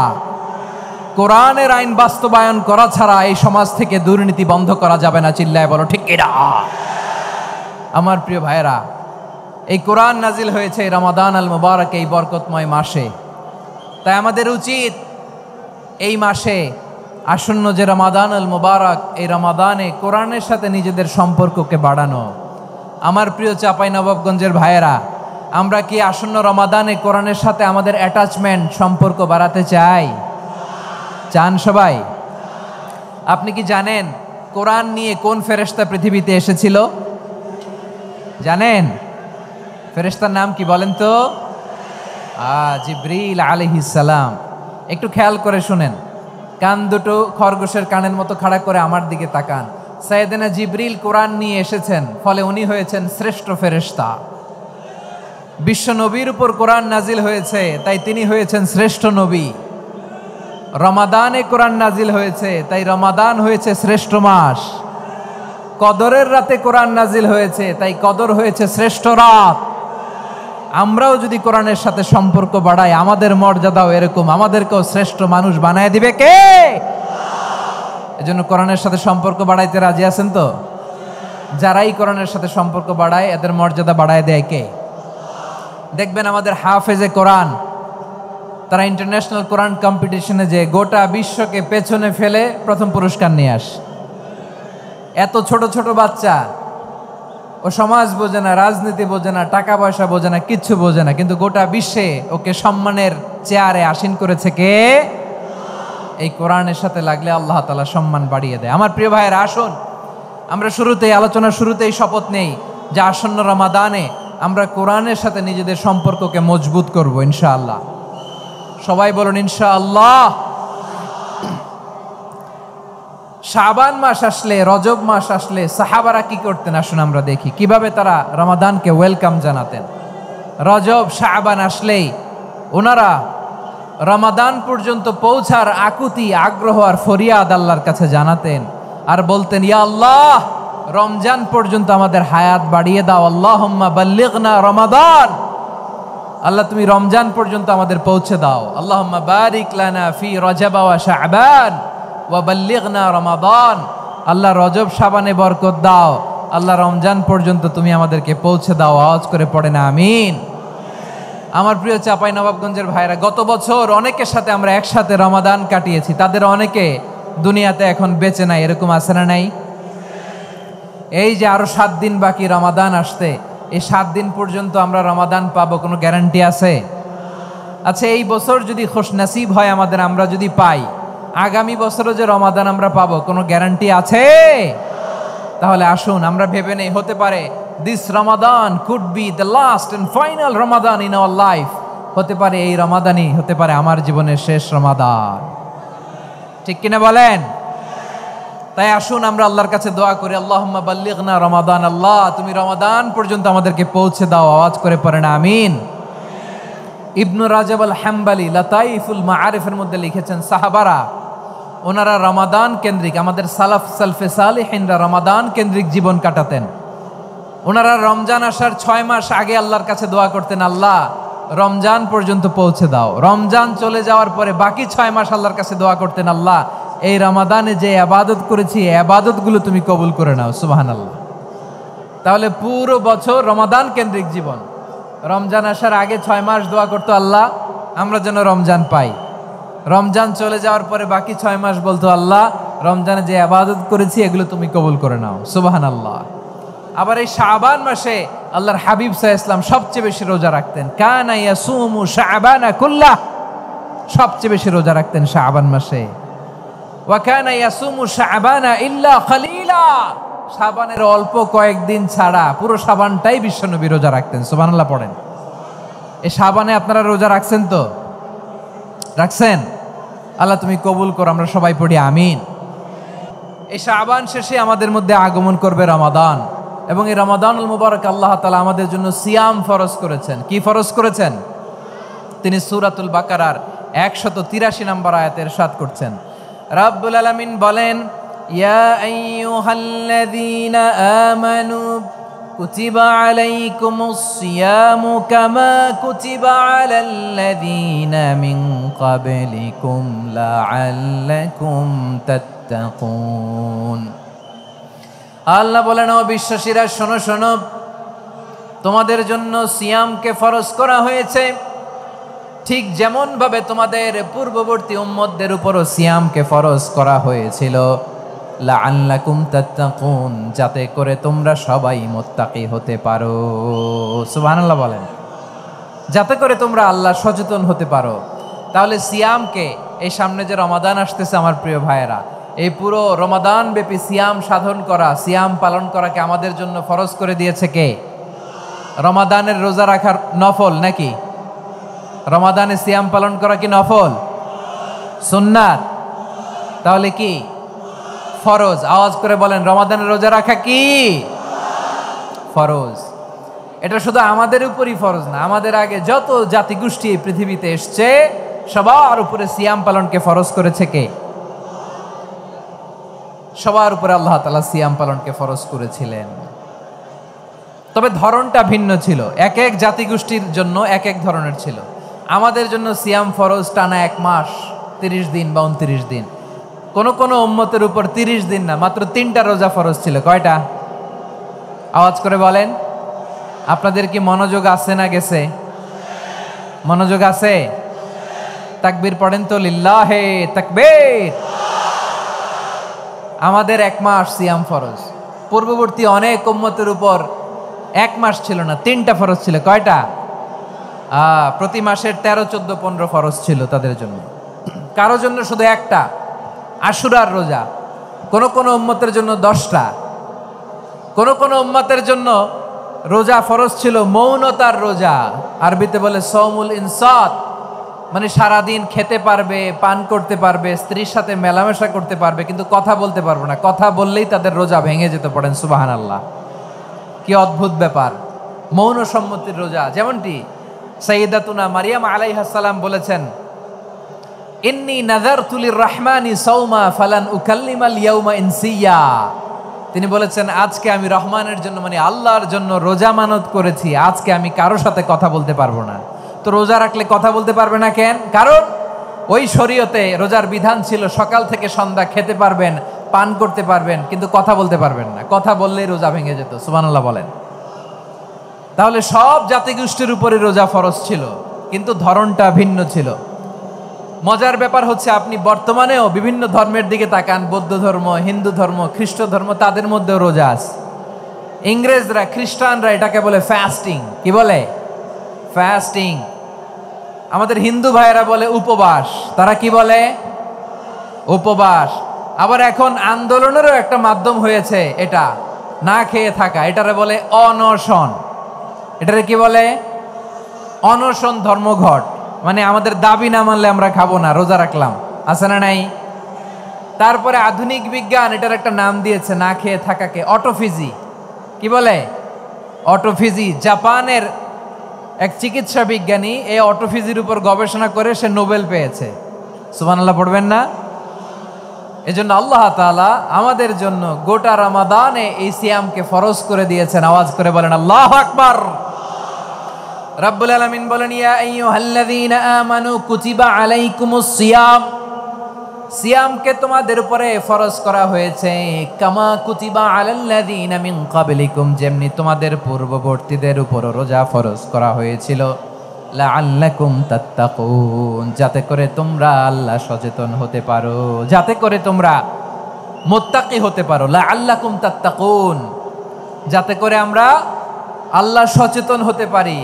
কোরআনের আইন বাস্তবায়ন করা ছাড়া এই সমাজ থেকে দুর্নীতি বন্ধ করা যাবে না। চিল্লায় বলো ঠিক কিনা? আমার প্রিয় ভাইরা, এই কোরআন নাজিল হয়েছে রমাদান আল মুবারক, এই বরকতময় মাসে। তাই আমাদের উচিত এই মাসে আসন্ন যে রমাদান আল মুবারক, এই রমাদানে কোরআনের সাথে নিজেদের সম্পর্ককে বাড়ানো। আমার প্রিয় চাঁপাইনবাবগঞ্জের ভাইয়েরা, আমরা কি আসন্ন রমাদানে কোরআনের সাথে আমাদের অ্যাটাচমেন্ট সম্পর্ক বাড়াতে চাই? চান সবাই? আপনি কি জানেন কোরআন নিয়ে কোন ফেরেশতা পৃথিবীতে এসেছিল? জানেন? ফেরেশতার নাম কি বলেন তো? জিবরিল আলাইহিস সালাম। একটু খেয়াল করে শুনেন, কান দুটো খরগোশের কানের মতো খাড়া করে আমার দিকে তাকান। সাইয়েদনা জিবরিল কোরআন নিয়ে এসেছেন, ফলে উনি হয়েছেন শ্রেষ্ঠ ফেরেশতা। বিশ্ব নবীর উপর কোরআন নাজিল হয়েছে, তাই তিনি হয়েছেন শ্রেষ্ঠ নবী। রমাদানে কোরআন নাজিল হয়েছে, তাই রমাদান হয়েছে শ্রেষ্ঠ মাস। কদরের রাতে কোরআন নাজিল হয়েছে, তাই কদর হয়েছে শ্রেষ্ঠ রাত। আমরাও যদি কোরআনের সাথে সম্পর্ক বাড়াই, আমাদের মর্যাদাও এরকম, আমাদেরকেও শ্রেষ্ঠ মানুষ বানায় দিবে কে? এজন্য কোরআনের সাথে সম্পর্ক বাড়াইতে রাজি আছেন তো? যারাই কোরআনের সাথে সম্পর্ক বাড়ায় এদের মর্যাদা বাড়ায় দেয় কে? দেখবেন আমাদের হাফেজে কোরআন, তারা ইন্টারন্যাশনাল কোরআন কম্পিটিশনে যে গোটা বিশ্বকে পেছনে ফেলে প্রথম পুরস্কার নিয়ে আসে। এত ছোট ছোট বাচ্চা, ও সমাজ বোঝে না, রাজনীতি বোঝে না, টাকা পয়সা বোঝে না, কিচ্ছু বোঝে না, কিন্তু গোটা বিশ্বে ওকে সম্মানের চেয়ারে আসীন করেছে কে? এই কোরআনের সাথে লাগলে আল্লাহ তাআলা সম্মান বাড়িয়ে দেয়। আমার প্রিয় ভাইয়েরা, আসুন আমরা শুরুতেই আলোচনার শুরুতেই শপথ নেই যে আসন্ন রমাদানে আমরা কোরআনের সাথে নিজেদের সম্পর্ককে মজবুত করব ইনশাআল্লাহ। সবাই বলুন ইনশাআল্লাহ। শাবান মাস আসলে, রজব মাস আসলে সাহাবারা কি করতেন আসুন আমরা দেখি কিভাবে তারা রমাদানকে ওয়েলকাম জানাতেন। রজব শাবান আসলেই ওনারা রমাদান পর্যন্ত পৌঁছার আকুতি, আগ্রহ আর ফরিয়াদ আল্লাহর কাছে জানাতেন আর বলতেন, ইয়া আল্লাহ, রমজান পর্যন্ত আমাদের হায়াত বাড়িয়ে দাও। আল্লাহুম্মা বাল্লিগনা রমাদান, আল্লাহ তুমি রমজান পর্যন্ত আমাদের পৌঁছে দাও। আল্লাহুম্মা বারিক লানা ফি রজব ওয়া শাবান ওয়া বাল্লিগনা রমাদান, আল্লাহ রজব শাবানে বরকত দাও, আল্লাহ রমজান পর্যন্ত তুমি আমাদেরকে পৌঁছে দাও। আওয়াজ করে পড়ে না আমিন। আমার প্রিয় চাঁপাইনবাবগঞ্জের ভাইরা, গত বছর অনেকের সাথে আমরা একসাথে রমাদান কাটিয়েছি, তাদের অনেকে দুনিয়াতে এখন বেঁচে নাই, এরকম আছে না নাই? এই যে আরো 7 দিন বাকি রমাদান আসতে, এই 7 দিন পর্যন্ত আমরা রমাদান পাবো, কোনো গ্যারান্টি আছে? আচ্ছা, এই বছর যদি খুশনসিব হয় আমাদের, আমরা যদি পাই, আগামী বছরও যে রমাদান আমরা পাবো, কোনো গ্যারান্টি আছে? তাহলে আসুন আমরা ভেবে নেই, হতে পারে this Ramadan could be the last and final Ramadan in our life. হতে পারে এই রমাদানই হতে পারে আমার জীবনের শেষ রমাদান। ঠিক কিনা বলেন? তাই আসুন আমরা আল্লাহর কাছে দোয়া করি, আল্লাহুম্মা বাল্লিগনা রমাদান। আল্লাহ, তুমি রমাদান পর্যন্ত আমাদেরকে পৌঁছে দাও। আওয়াজ করে পড়েন আমিন। ইবনু রাজাব আল হাম্বালি লাতাইফুল মাআরিফের মধ্যে লিখেছেন, সাহাবারা ওনারা রমাদান কেন্দ্রিক, আমাদের সালফে সালিহিনরা রমাদান কেন্দ্রিক জীবন কাটাতেন। ওনারা রমজান আসার 6 মাস আগে আল্লাহর কাছে দোয়া করতেন, আল্লাহ রমজান পর্যন্ত পৌঁছে দাও। রমজান চলে যাওয়ার পরে বাকি 6 মাস আল্লাহর কাছে দোয়া করতেন, আল্লাহ এই রমাদানে যে ইবাদত করেছি এই ইবাদতগুলো তুমি কবুল করে নাও। সুবহানাল্লাহ। তাহলে পুরো বছর রমাদান কেন্দ্রিক জীবন। রমজান আসার আগে 6 মাস দোয়া করতো, আল্লাহ আমরা যেন রমজান পাই। রমজান চলে যাওয়ার পরে বাকি 6 মাস বলতো, আল্লাহ রমজানে যে ইবাদত করেছি এগুলো তুমি কবুল করে নাও। সুবহানাল্লাহ। আবার এই শাবান মাসে আল্লাহর হাবিব সাল্লাল্লাহু আলাইহি ওয়াসাল্লাম সবচেয়ে বেশি রোজা রাখতেন। কানা ইয়াসুমু শাবানা কুল্লাহ, সবচেয়ে বেশি রোজা রাখতেন শাবান মাসে। ওয়া কানা ইয়াসুমু শাবানা ইল্লা খালিলা, শাবানের অল্প কয়েকদিন ছাড়া পুরো শাবানটাই বিশ্বনবী রোজা রাখতেন। সুবহানাল্লাহ পড়েন। এই শাবানে আপনারা রোজা রাখছেন তো? রাখছেন? আল্লাহ তুমি কবুল করো, আমরা সবাই পড়ি আমিন। এই শাবান শেষে আমাদের মধ্যে আগমন করবে রমাদান, এবং এই রমাদানুল মুবারক আল্লাহ তাআলা আমাদের জন্য সিয়াম ফরজ করেছেন। কি ফরজ করেছেন? তিনি সূরাতুল বাকারার 183 নম্বর আয়াতে ইরশাদ করছেন, রাব্বুল আলামিন বলেন, ইয়া আইয়ুহাল্লাযীনা আমানু কুতিবা আলাইকুমুস সিয়ামু কামা কুতিবা আলাল্লাযীনা মিন ক্বাবলিকুম লাআল্লাকুম তাত্তাকুন। আল্লাহ বলেন, ও বিশ্বাসীরা শোনো শোনো, তোমাদের জন্য সিয়ামকে ফরজ করা হয়েছে, ঠিক যেমন ভাবে তোমাদের পূর্ববর্তী উম্মতদের উপরও সিয়ামকে ফরজ করা হয়েছিল, লাআল্লাকুম তাত্তাকুন, যাতে করে তোমরা সবাই মুত্তাকি হতে পারো। সুবহানাল্লাহ বলেন, যাতে করে তোমরা আল্লাহ সচেতন হতে পারো। তাহলে সিয়ামকে, এই সামনে যে রমাদান আসতেছে আমার প্রিয় ভাইয়েরা, এই পুরো রমাদান ব্যাপী সিয়াম সাধন করা, সিয়াম পালন করাকে আমাদের জন্য ফরজ করে দিয়েছে কে? রমাদানের রোজা রাখার নফল নাকি? রমাদানে সিয়াম পালন করা কি নফল? সুন্নাত। তাহলে কি ফরজ? আওয়াজ করে বলেন, রমাদানের রোজা রাখা কি ফরজ? এটা শুধু আমাদের উপরই ফরজ না, আমাদের আগে যত জাতিগোষ্ঠী এই পৃথিবীতে এসছে সবার উপরে সিয়াম পালনকে ফরজ করেছে কে? সবার উপরে আল্লাহ তাআলা সিয়াম পালনকে ফরজ করেছিলেন। তবে ধরনটা ভিন্ন ছিল, এক এক জাতিগোষ্ঠীর জন্য এক এক ধরনের ছিল। আমাদের জন্য সিয়াম ফরজ টানা 1 মাস 30 দিন বা 29 দিন। কোন কোন উম্মতের উপর 30 দিন না, মাত্র 3টা রোজা ফরজ ছিল। কয়টা? আওয়াজ করে বলেন। আপনাদের কি মনোযোগ আছে না গেছে? মনোযোগ আছে? তাকবীর পড়েন তো, লিল্লাহে তাকবীর। আমাদের 1 মাস সিয়াম ফরজ। পূর্ববর্তী অনেক উম্মতের উপর 1 মাস ছিল না, 3টা ফরজ ছিল। কয়টা? প্রতি মাসের 13, 14, 15 ফরজ ছিল তাদের জন্য। কারো জন্য শুধু একটা, আশুরার রোজা। কোন কোন উম্মতের জন্য 10টা। কোন কোন উম্মতের জন্য রোজা ফরজ ছিল মৌনতার রোজা, আরবিতে বলে সওমুল ইনসাত, মানে সারাদিন খেতে পারবে, পান করতে পারবে, স্ত্রীর সাথে মেলামেশা করতে পারবে, কিন্তু কথা বলতে পারবে না। কথা বললেই তাদের রোজা ভেঙে যেতে। পড়েন সুবহানাল্লাহ। কি অদ্ভুত ব্যাপার! মৌন সম্মতির রোজা। যেমনটি সাইয়্যিদাতুনা মারিয়াম আলাইহিস সালাম বলেছেন, ইন্নী নাযারতু লির-রাহমানি সাওমা ফালান উকাল্লিমাল ইয়াউমা ইনসিয়া। তিনি বলেছেন, আজকে আমি রহমানের জন্য, মানে আল্লাহর জন্য রোজা মানত করেছি, আজকে আমি কারো সাথে কথা বলতে পারবো না। তো রোজা রাখলে কথা বলতে পারবে না কেন? কারণ ওই শরীয়তে রোজার বিধান ছিল সকাল থেকে সন্ধ্যা খেতে পারবেন, পান করতে পারবেন, কিন্তু কথা বলতে পারবেন না। কথা বললেই রোজা ভেঙে যেত। সুবহানাল্লাহ বলেন। তাহলে সব জাতিগোষ্ঠীর উপরে রোজা ফরজ ছিল, কিন্তু ধরনটা ভিন্ন ছিল। মজার ব্যাপার হচ্ছে, আপনি বর্তমানেও বিভিন্ন ধর্মের দিকে তাকান, বৌদ্ধ ধর্ম, হিন্দু ধর্ম, খ্রিস্ট ধর্ম, তাদের মধ্যেও রোজা আছে। ইংরেজরা, খ্রিস্টানরা এটাকে বলে ফাস্টিং। কি বলে? ফাস্টিং। আমাদের হিন্দু ভাইয়েরা বলে উপবাস। তারা কি বলে? উপবাস। আবার এখন আন্দোলনেরও একটা মাধ্যম হয়েছে এটা, না খেয়ে থাকা। এটারে বলে অনশন। এটারে কি বলে? অনশন ধর্মঘট। মানে আমাদের দাবি না মানলে আমরা খাবো না, রোজা রাখলাম, আছে না নাই? তারপরে আধুনিক বিজ্ঞান এটার একটা নাম দিয়েছে না খেয়ে থাকাকে, অটোফিজি। কি বলে? অটোফিজি। জাপানের এক চিকিৎসা বিজ্ঞানী এই অটোফিজির উপর গবেষণা করে সে নোবেল পেয়েছে। সুবহানাল্লাহ পড়বেন না? এজন্য আল্লাহ তাআলা আমাদের জন্য গোটা রমাদানে এই সিয়ামকে ফরজ করে দিয়েছেন। আওয়াজ করে বলেন আল্লাহু আকবার। রাব্বুল আলামিন বলেন, ইয়া আইয়ুহাল্লাযীনা আমানু কুতিবা আলাইকুমুস সিয়াম। সিয়ামকে তোমাদের উপরে ফরজ করা হয়েছে, কামা কুতিবা আলাল্লাযীনা মিন ক্বাবলিকুম, যেমনি তোমাদের পূর্ববর্তীদের উপর রোজা ফরজ করা হয়েছিল, লাআল্লাকুম তাত্তাকুন, যাতে করে তোমরা আল্লাহ সচেতন হতে পারো, যাতে করে তোমরা মুত্তাকি হতে পারো। লাআল্লাকুম তাত্তাকুন, যাতে করে আমরা আল্লাহ সচেতন হতে পারি,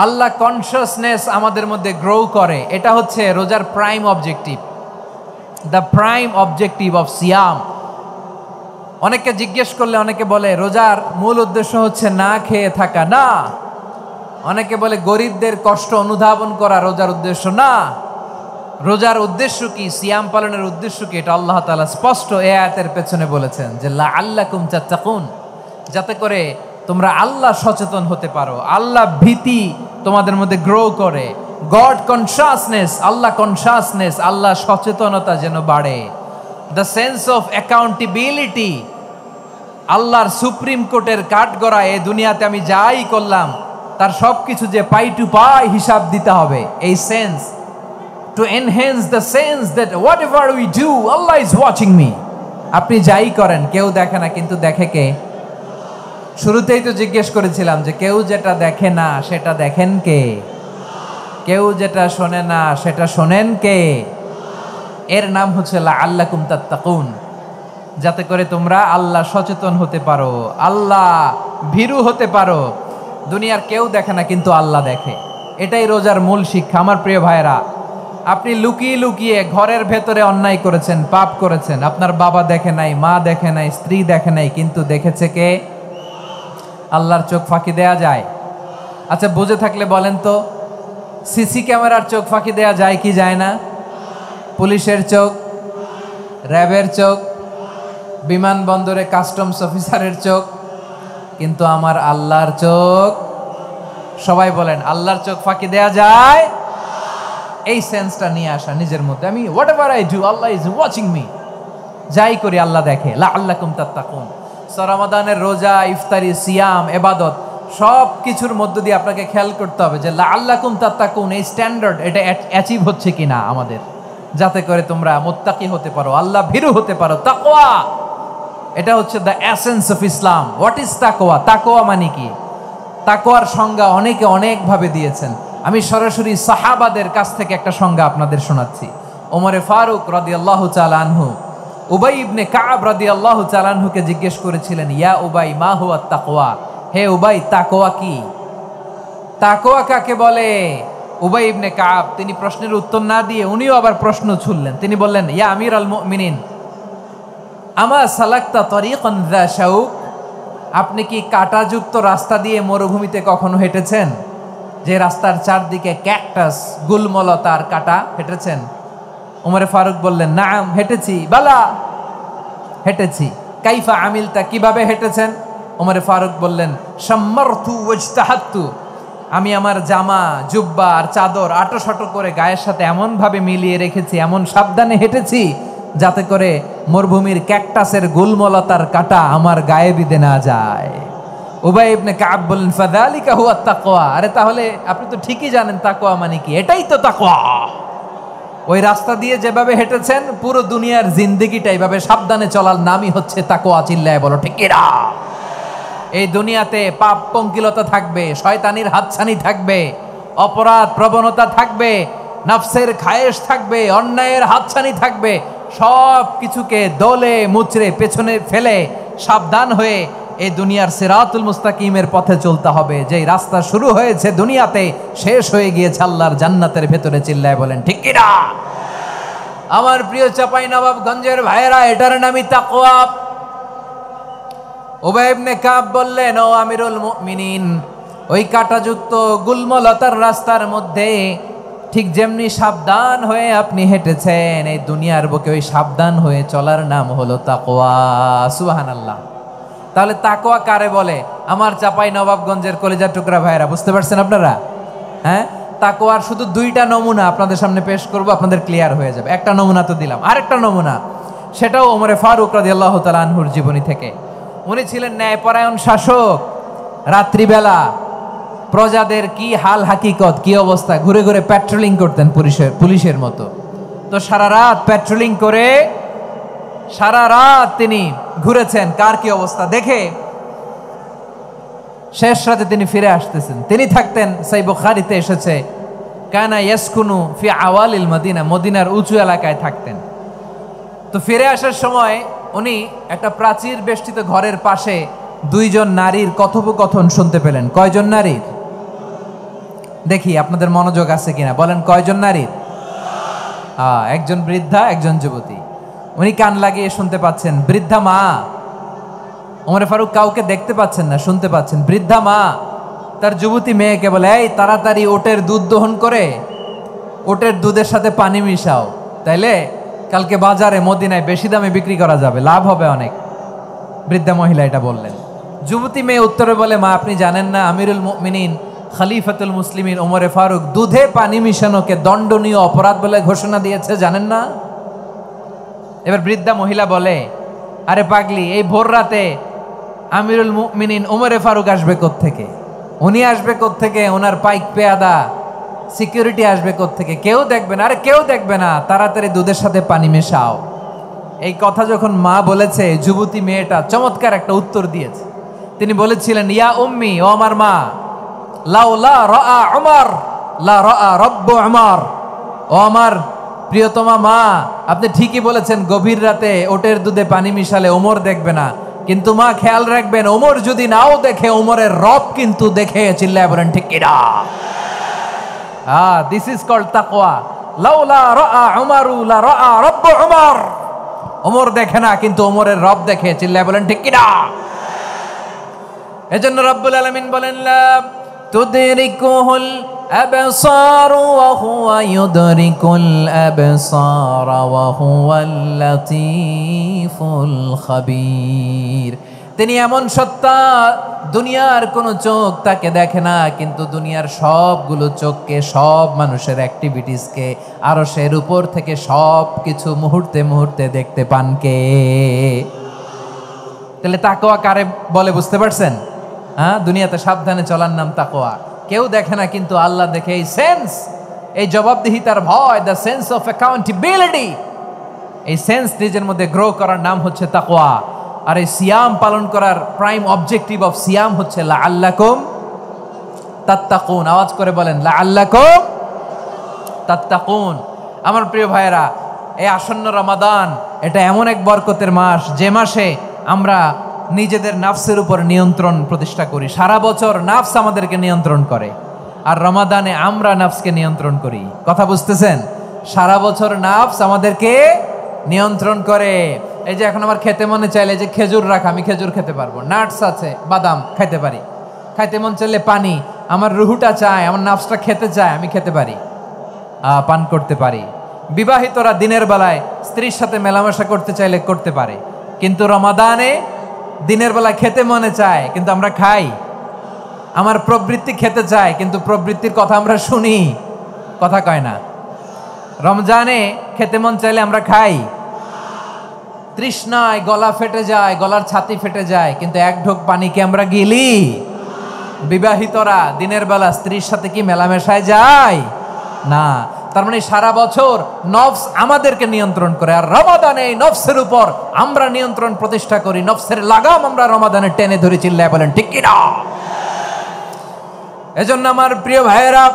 আল্লাহ কনসিয়াসনেস আমাদের মধ্যে গ্রো করে। এটা হচ্ছে রোজার prime objective, the prime objective of সিয়াম। অনেকে জিজ্ঞেস করলে অনেকে বলে রোজার মূল উদ্দেশ্য হচ্ছে না খেয়ে থাকা। না। অনেকে বলে গরিবদের কষ্ট অনুধাবন করা রোজার উদ্দেশ্য। না। রোজার উদ্দেশ্য কি, সিয়াম পালনের উদ্দেশ্য কি, এটা আল্লাহ তাআলা স্পষ্ট এই আয়াতের পেছনে বলেছেন যে লাআল্লাকুম তাত্তাকুন, যাতে করে তোমরা আল্লাহ সচেতন হতে পারো, আল্লাহ ভীতি তোমাদের মধ্যে গ্রো করে, গড কনসিয়াসনেস, আল্লাহ কনসিয়াসনেস, আল্লাহ সচেতনতা যেন বাড়ে, দ্য সেন্স অফ অ্যাকাউন্টেবিলিটি। আল্লাহর সুপ্রিম কোর্টের কাঠগড়ায় এই দুনিয়াতে আমি যাই করলাম তার সব কিছু যে পাই টু পাই হিসাব দিতে হবে, এই sense, to enhance the sense that what ever we do Allah is watching me. আপনি যাই করেন কেউ দেখে না, কিন্তু দেখে কে? শুরুতেই তো জিজ্ঞেস করেছিলাম যে কেউ যেটা দেখে না সেটা দেখেন কে? কেউ যেটা শোনে না সেটা শোনেন কে? এর নাম হচ্ছে লাআল্লাকুম তাত্তাকুন, যাতে করে তোমরা আল্লাহ সচেতন হতে পারো, আল্লাহ ভীরু হতে পারো। দুনিয়ার কেউ দেখে না, কিন্তু আল্লাহ দেখে। এটাই রোজার মূল শিক্ষা। আমার প্রিয় ভাইরা, আপনি লুকিয়ে লুকিয়ে ঘরের ভেতরে অন্যায় করেছেন, পাপ করেছেন, আপনার বাবা দেখে নাই, মা দেখে নাই, স্ত্রী দেখে নাই, কিন্তু দেখেছে কে? আল্লাহর চোখ ফাঁকি দেয়া যায়? আচ্ছা বুঝে থাকলে বলেন তো, সিসি ক্যামেরার চোখ ফাঁকি দেয়া যায় কি যায় না? পুলিশের চোখ, র্যাবের চোখ, বিমানবন্দরে কাস্টমস অফিসারের চোখ, কিন্তু আমার আল্লাহর চোখ? সবাই বলেন আল্লাহর চোখ ফাঁকি দেয়া যায়? এই সেন্সটা নিয়ে আসা নিজের মধ্যে, আমি what ever I do Allah is watching me, যাই করি আল্লাহ দেখে। লাআল্লাকুম তাত্তাকুন। রমাদানের রোজা, ইফতারি, সিয়াম, ইবাদত সব কিছুর মধ্য দিয়ে আপনাকে খেয়াল করতে হবে যে লাআল্লাকুম তাত্তাকুন এই স্ট্যান্ডার্ড এটা অ্যাচিভ হচ্ছে কিনা আমাদের, যাতে করে তোমরা মুত্তাকি হতে পারো, আল্লাহ ভীরু হতে পারো। তাকওয়া, এটা হচ্ছে the essence of Islam. What is তাকওয়া? তাকওয়া মানে কি? তাকওয়ার সংজ্ঞা অনেকে অনেকভাবে দিয়েছেন। আমি সরাসরি সাহাবাদের কাছ থেকে একটা সংজ্ঞা আপনাদের শোনাচ্ছি। ওমরে ফারুক রাদিয়াল্লাহু তাআলা আনহু উবাই ইবনে কাব রাদিয়াল্লাহু তাআলা আনহুকে জিজ্ঞেস করেছিলেন, ইয়া উবাই মা হুয়া তাকওয়া, হে উবাই তাকওয়া কি? তাকওয়া কাকে বলে? উবাই ইবনে কাব তিনি প্রশ্নের উত্তর না দিয়ে উনিও আবার প্রশ্ন ছুড়লেন। তিনি বললেন, ইয়া আমির আল মুমিনিন, আমা সালাকতা তরিকান যা শাউক, আপনি কি কাঁটাযুক্ত রাস্তা দিয়ে মরুভূমিতে কখনো হেঁটেছেন? যে রাস্তার চারদিকে ক্যাকটাস, গুলমলতার কাঁটা, হেঁটেছেন? ওমরে ফারুক বললেন, নাম হেঁটেছি। বালা, হেঁটেছি। কাইফা আমিলতা, কিভাবে হেঁটেছেন? ওমরে ফারুক বললেন, শাম্মারতু ওয়াজতাহাত্তু, আমি আমার জামা, জুব্বা আর চাদর আটোসাটো করে গায়ের সাথে এমন ভাবে মিলিয়ে রেখেছি, এমন সাবধানে হেঁটেছি যাতে করে মরুভূমির ক্যাকটাসের গুলমলতার কাঁটা আমার গায়ে বিঁধে না যায়। উবাই ইবনে কাব বললেন, ফাযালিকা হুয়া তাকওয়া, আরে তাহলে আপনি তো ঠিকই জানেন তাকওয়া মানে কি, এটাই তো তাকওয়া। ওই রাস্তা দিয়ে যেভাবে হেঁটেছেন পুরো দুনিয়ার জিন্দেগিটা এইভাবে সাবধানে চলার নামই হচ্ছে তাকওয়া। চিল্লায় বলো ঠিক কিনা? এই দুনিয়াতে পাপ পঙ্কিলতা থাকবে, শয়তানির হাতছানি থাকবে, অপরাধ প্রবণতা থাকবে, নফসের খায়েশ থাকবে, অন্যায়ের হাতছানি থাকবে। সব কিছুকে দলে মুচড়ে পেছনে ফেলে সাবধান হয়ে এই দুনিয়ার সিরাতুল মুস্তাকিমের পথে চলতে হবে। যেই রাস্তা শুরু হয়েছে দুনিয়াতে, শেষ হয়ে গিয়েছে আল্লাহর জান্নাতের ভেতরে। চিল্লায় বলেন ঠিক কিনা? আমার প্রিয় চাঁপাইনবাবগঞ্জের ভাইয়েরা, এটার নামই তাকওয়া। উবাই ইবনে কাব বললেন, ও আমিরুল মুমিনিন, ওই কাঁটাযুক্ত গুল্মলতার রাস্তার মধ্যে ঠিক যেমনি সাবধান হয়ে আপনি হেঁটেছেন, এই দুনিয়ার বুকে ওই সাবধান হয়ে চলার নাম হলো তাকওয়া। সুবহানাল্লাহ। তাহলে তাকওয়া কারে বলে? আমার চাঁপাইনবাবগঞ্জের কলিজা টুকরা ভাইয়েরা, বুঝতে পারছেন আপনারা? হ্যাঁ, তাকওয়ার শুধু দুইটা নমুনা আপনাদের সামনে পেশ করব, আপনাদের ক্লিয়ার হয়ে যাবে। একটা নমুনা তো দিলাম, আরেকটা নমুনা, সেটাও ওমরে ফারুক রাদিয়াল্লাহু তাআলা আনহুর জীবনী থেকে। উনি ছিলেন ন্যায়পরায়ণ শাসক। রাত্রিবেলা প্রজাদের কি হাল হাকিকত, কি অবস্থা, ঘুরে ঘুরে প্যাট্রোলিং করতেন পুলিশের মতো। তো সারা রাত প্যাট্রোলিং করে সারা রাত তিনি ঘুরেছেন কার কি অবস্থা দেখে। শেষ রাতে তিনি ফিরে আসতেছেন। তিনি থাকতেন, সহিহ বুখারীতে এসেছে, কানা ইয়াসকুনু ফি আওয়ালিল মদিনা, মদিনার উঁচু এলাকায় থাকতেন। তো ফিরে আসার সময় উনি একটা প্রাচীর বেষ্টিত ঘরের পাশে দুইজন নারীর কথোপকথন শুনতে পেলেন। কয়জন নারীর? দেখি আপনাদের মনোযোগ আছে কিনা, বলেন কয়জন নারীর? একজন বৃদ্ধা, একজন যুবতী। উনি কান লাগিয়ে শুনতে পাচ্ছেন। বৃদ্ধা মা, ওমর ফারুক কাউকে দেখতে পাচ্ছেন না, শুনতে পাচ্ছেন। বৃদ্ধা মা তার যুবতী মেয়েকে বলে, এই তাড়াতাড়ি ওটের দুধ দহন করে ওটের দুধের সাথে পানি মিশাও, তাইলে কালকে বাজারে মদিনায় বেশি দামে বিক্রি করা যাবে, লাভ হবে অনেক। বৃদ্ধা মহিলা এটা বললেন। যুবতী মেয়ে উত্তরে বলে, মা আপনি জানেন না আমিরুল মুমিনিন খলিফাতুল মুসলিমিন ওমরে ফারুক দুধে পানি মিশানোকে দণ্ডনীয় অপরাধ বলে ঘোষণা দিয়েছে, জানেন না? এবার বৃদ্ধা মহিলা বলে, আরে পাগলি, এই ভোর রাতে আমিরুল মুমিনিন ওমরে ফারুক আসবে কোত্থেকে? উনি আসবে কোত্থেকে? ওনার পাইক পেয়াদা সিকিউরিটি আসবে কোত্থেকে? কেউ দেখবে না। আরে কেউ দেখবে না, তাড়াতাড়ি দুধের সাথে পানি মেশাও। এই কথা যখন মা বলেছে, যুবতী মেয়েটা চমৎকার একটা উত্তর দিয়েছে। তিনি বলেছিলেন, ইয়া উম্মি, ও আমার মা, লাউলা রাআ উমর লা রাআ রব্বু উমর। ও আমার প্রিয়তমা মা, আপনি ঠিকই বলেছেন, গভীর রাতে ওটের দুধে পানি মিশালে ওমর দেখবে না, কিন্তু মা খেয়াল রাখবেন, ওমর যদি নাও দেখে, ওমরের রব কিন্তু দেখে। চিল্লায় বলেন ঠিক কিনা? দিস ইজ কল্ড তাকওয়া। লাউলা রাআ উমরু লা রাআ রব্বু উমর। ওমর দেখে না, কিন্তু ওমরের রব দেখে। চিল্লায় বলেন ঠিক কিনা? এজন্য রব্বুল আলামিন বলেন, লা তুদরিকুহুল আবসার ওয়া হুয়া ইউদরিকুল আবসার ওয়া হুয়াল লাতীফুল খাবীর। তিনি এমন সত্তা, দুনিয়ার কোনো চোখ তাকে দেখে না, কিন্তু দুনিয়ার সবগুলো চোখকে, সব মানুষের অ্যাক্টিভিটিসকে আরশের উপর থেকে সব কিছু মুহূর্তে মুহূর্তে দেখতে পান কে? তাহলে তাকওয়া কারে বলে বুঝতে পারছেন? দুনিয়াতে সাবধানে চলার নাম তাকওয়া। কেউ দেখে না, কিন্তু আল্লাহ দেখে। এই সেন্স, এই জবাবদিহিতার ভয়, দ্য সেন্স অফ অ্যাকাউন্টেবিলিটি, এই সেন্স নিজের মধ্যে গ্রো করার নাম হচ্ছে তাকওয়া। আর এই সিয়াম পালন করার প্রাইম অবজেক্টিভ অফ সিয়াম হচ্ছে লাআল্লাকুম তাত্তাকুন। আওয়াজ করে বলেন, লাআল্লাকুম তাত্তাকুন। আমার প্রিয় ভাইয়েরা, এই আসন্ন রমাদান, এটা এমন এক বরকতের মাস, যে মাসে আমরা নিজেদের নাফসের উপর নিয়ন্ত্রণ প্রতিষ্ঠা করি। সারা বছর নাফস আমাদেরকে নিয়ন্ত্রণ করে, আর রমাদানে আমরা নাফসকে নিয়ন্ত্রণ করি। কথা বুঝতেছেন? সারা বছর নাফস আমাদেরকে নিয়ন্ত্রণ করে। এই যে এখন আমার খেতে মনে চাইলে যে খেজুর রাখা, আমি খেজুর খেতে পারবো, নাটস আছে, বাদাম খাইতে পারি। খাইতে মন চাইলে পানি, আমার রুহুটা চায়, আমার নাফসটা খেতে চায়, আমি খেতে পারি, পান করতে পারি। বিবাহিতরা দিনের বেলায় স্ত্রীর সাথে মেলামেশা করতে চাইলে করতে পারে, কিন্তু রমাদানে দিনের বেলায় খেতে মনে চায়, কিন্তু আমরা খাই। আমার প্রবৃত্তি খেতে চায়, কিন্তু প্রবৃত্তির কথা আমরা শুনি, কথা কয় না। রমজানে খেতে মন চাইলে আমরা খাই, তৃষ্ণায় গলা ফেটে যায়, গলার ছাতি ফেটে যায়, কিন্তু এক ঢোক পানিকে আমরা গিলি। বিবাহিতরা দিনের বেলা স্ত্রীর সাথে কি মেলামেশায় যায় না? তার মানে সারা বছর নফস আমাদেরকে নিয়ন্ত্রণ করে, আর রমাদানে এই নফসের উপর আমরা নিয়ন্ত্রণ প্রতিষ্ঠা করি। নফসের লাগাম আমরা রমাদানে টেনে ধরে। চিল্লায় বলেন ঠিক কিনা? এজন্য আমার প্রিয় ভাইয়েরা,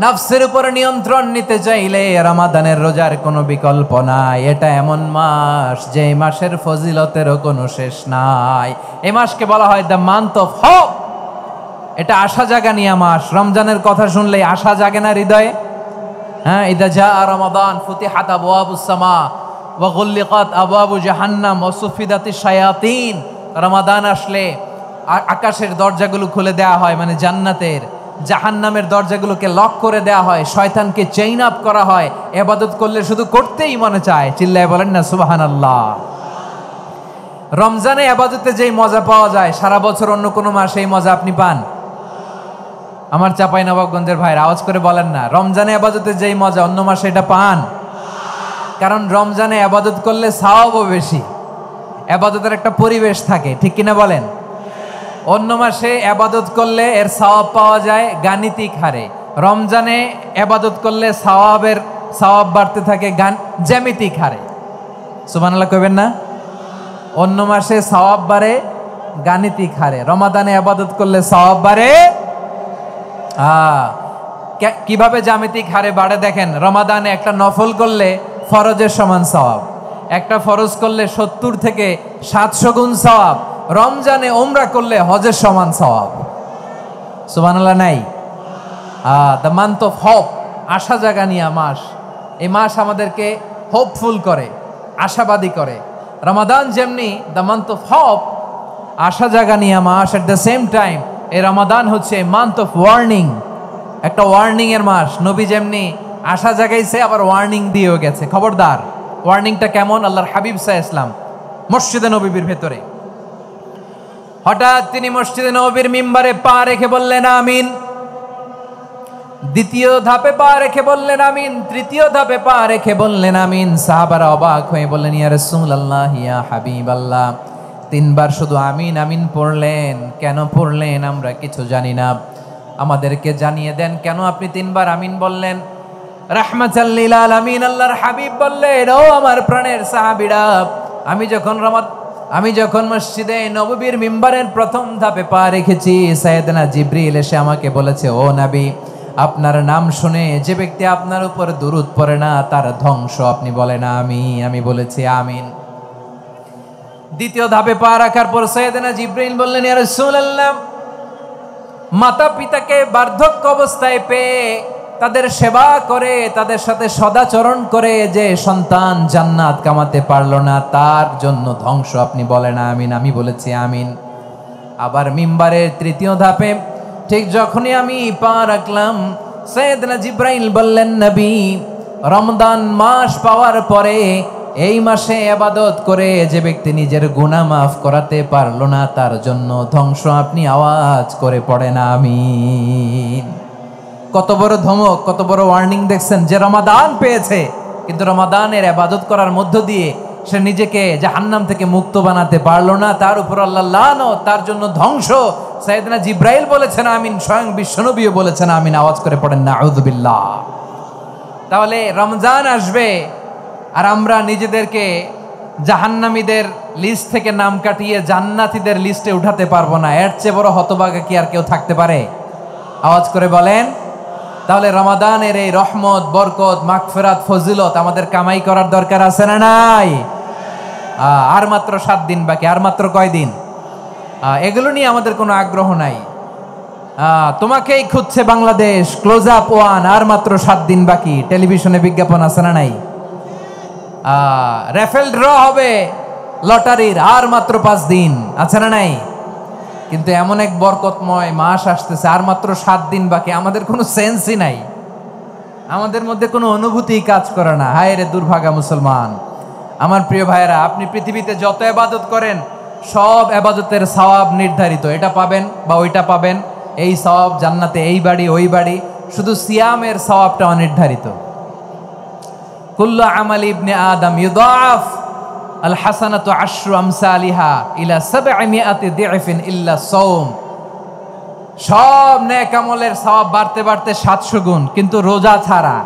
নফসের উপর নিয়ন্ত্রণ নিতে চাইলে রমাদানের রোজার কোনো বিকল্প নাই। এটা এমন মাস যে মাসের ফজিলতেরও কোনো শেষ নাই। এই মাসকে বলা হয় দ্য মান্থ অফ হোপ। এটা আশা জাগানিয়া মাস। রমজানের কথা শুনলেই আশা জাগে না হৃদয়ে? হ্যাঁ, ইদা জা রমাদান ফুতিহাত আবওয়াবুস সামা ওয়া গুল্লিকাত আবওয়াবু জাহান্নাম ওয়া সুফিদাতিশ শায়াতিন। রমাদান আসলে আকাশের দরজাগুলো খুলে দেওয়া হয়, মানে জান্নাতের। জাহান্নামের দরজাগুলোকে লক করে দেওয়া হয়, শয়তানকে চেইন আপ করা হয়। ইবাদত করলে শুধু করতেই মনে চায়। চিল্লায় বলেন না সুবহানাল্লাহ। রমজানে ইবাদতে যেই মজা পাওয়া যায় সারা বছর অন্য কোনো মাসে এই মজা আপনি পান? আমার চাঁপাইনবাবগঞ্জের ভাইরা আওয়াজ করে বলেন না, রমজানে ইবাদতে যেই মজা অন্য মাসে এটা পান? কারণ রমজানে ইবাদত করলে সওয়াবও বেশি, ইবাদতের একটা পরিবেশ থাকে, ঠিক কিনা বলেন? অন্য মাসে ইবাদত করলে এর সওয়াব পাওয়া যায় গাণিতিক হারে, রমজানে ইবাদত করলে সওয়াব বাড়তে থাকে জ্যামিতিক হারে। সুবহানাল্লাহ কইবেন না? অন্য মাসে সওয়াব বাড়ে গাণিতিক হারে, রমাদানে ইবাদত করলে সওয়াব বাড়ে কিভাবে জ্যামিতিক হারে বাড়ে দেখেন। রমাদানে একটা নফল করলে ফরজের সমান সওয়াব, একটা ফরজ করলে 70 থেকে 700 গুণ সওয়াব, রমজানে উমরা করলে হজের সমান সওয়াব। সুবহানাল্লাহ নাই? দ্য মান্থ অফ হোপ, আশা জাগানিয়া মাস। এই মাস আমাদেরকে হোপফুল করে, আশাবাদী করে। রমাদান যেমনি দ্য মান্থ অফ হোপ, আশা জাগানিয়া মাস, এট দ্য সেম টাইম এই রমাদান হচ্ছে মান্থ অফ ওয়ার্নিং, একটা ওয়ার্নিং এর মাস। নবী যেমনি আশা জাগাইছে আবার ওয়ার্নিং দিয়েও গেছে, খবরদার। ওয়ার্নিংটা কেমন? আল্লাহর হাবিব সাল্লাল্লাহু আলাইহি ওয়াসাল্লাম মসজিদে নববীর ভেতরে হঠাৎ তিনি মসজিদে নববীর মিম্বারে পা রেখে বললেন আমিন। দ্বিতীয় ধাপে পা রেখে বললেন আমিন, তৃতীয় ধাপে পা রেখে বললেন আমিন। সাহাবারা অবাক হয়ে বললেন ইয়া রাসূলুল্লাহ, ইয়া হাবিবাল্লাহ, 3 বার শুধু আমিন আমিন পড়লেন, কেন পড়লেন আমরা কিছু জানি না, আমাদেরকে জানিয়ে দেন কেন আপনি 3 বার আমিন বললেন। রাহমাতাল লিল আলামিন আল্লাহর হাবিব বললেন, ও আমার প্রাণের সাহাবীরা, আমি যখন মসজিদে নববীর মিম্বারের প্রথম ধাপে পা রেখেছি, সাইয়েদনা জিবরিল এসে আমাকে বলেছে, ও নবী, আপনার নাম শুনে যে ব্যক্তি আপনার উপর দুরূদ পড়ে না তার ধ্বংস। আপনি বলেন আমি বলেছি আমিন। দ্বিতীয় ধাপে পা রাখার পর সাইয়েদনা জিবরিল বললেন, ইয়া রাসূলুল্লাহ, মাতা পিতাকে বার্ধক্য অবস্থায় পেয়ে তাদের সেবা করে, তাদের সাথে সদাচরণ করে যে সন্তান জান্নাত কামাতে পারলো না তার জন্য ধ্বংস। আপনি বলেন আমিন। আমি বলেছি আমিন। আবার মিম্বারের তৃতীয় ধাপে ঠিক যখনই আমি পা রাখলাম, সাইয়েদনা জিবরাইল বললেন, নবী, রমজান মাস পাওয়ার পরে এই মাসে ইবাদত করে যে ব্যক্তি নিজের গুনাহ মাফ করাতে পারলো না তার জন্য ধ্বংস। আপনি আওয়াজ করে পড়েন আমিন। কত বড় ধমক, কত বড় ওয়ার্নিং দেখছেন। যে রমাদান পেয়েছে কিন্তু রমাদানের ইবাদত করার মধ্য দিয়ে সে নিজেকে জাহান্নাম থেকে মুক্ত বানাতে পারলো না, তার উপর আল্লাহ লানত, তার জন্য ধ্বংস। সাইয়েদনা জিবরাইল বলেছেন আমিন, স্বয়ং বিশ্বনবীও বলেছেন আমিন। আওয়াজ করে পড়েন নাউযুবিল্লাহ। তাহলে রমজান আসবে আর আমরা নিজেদেরকে জাহান্নামীদের লিস্ট থেকে নাম কাটিয়ে জান্নাতীদের লিস্টে উঠাতে পারবো না। এর চেয়ে বড় হতভাগা কি আর কেউ থাকতে পারে? আওয়াজ করে বলেন। তাহলে রমাদানের এই রহমত, বরকত, মাগফিরাত, ফজিলত আমাদের কামাই করার দরকার আছে না নাই? আর মাত্র 7 দিন বাকি। আর মাত্র কয় দিন? এগুলো নিয়ে আমাদের কোনো আগ্রহ নাই। তোমাকেই খুঁজছে বাংলাদেশ, ক্লোজ আপ 1, আর মাত্র 7 দিন বাকি। টেলিভিশনে বিজ্ঞাপন আছে না নাই? রেফেল ড্র হবে লটারির, আর মাত্র 5 দিন আছে না নাই? কিন্তু এমন এক বরকতময় মাস আসতেছে, আর মাত্র 7 দিন বাকি। আমাদের কোনো সেন্সই নাই, আমাদের মধ্যে কোনো অনুভূতি কাজ করে না। হায় রে দুর্ভাগা মুসলমান। আমার প্রিয় ভাইয়েরা, আপনি পৃথিবীতে যত ইবাদত করেন সব ইবাদতের সওয়াব নির্ধারিত। এটা পাবেন বা ওইটা পাবেন, এই সওয়াব জান্নাতে, এই বাড়ি ওই বাড়ি। শুধু সিয়ামের সওয়াবটা অনির্ধারিত। কুল্লু আমাল ইবনে আদম ইউদাফ আল হাসানাতু আশরু আমসালিহা ইলা 700 দি'ফিন ইল্লা সাওম। সব নেক আমলের সওয়াব বাড়তে বাড়তে 700 গুণ, কিন্তু রোজা ছাড়া।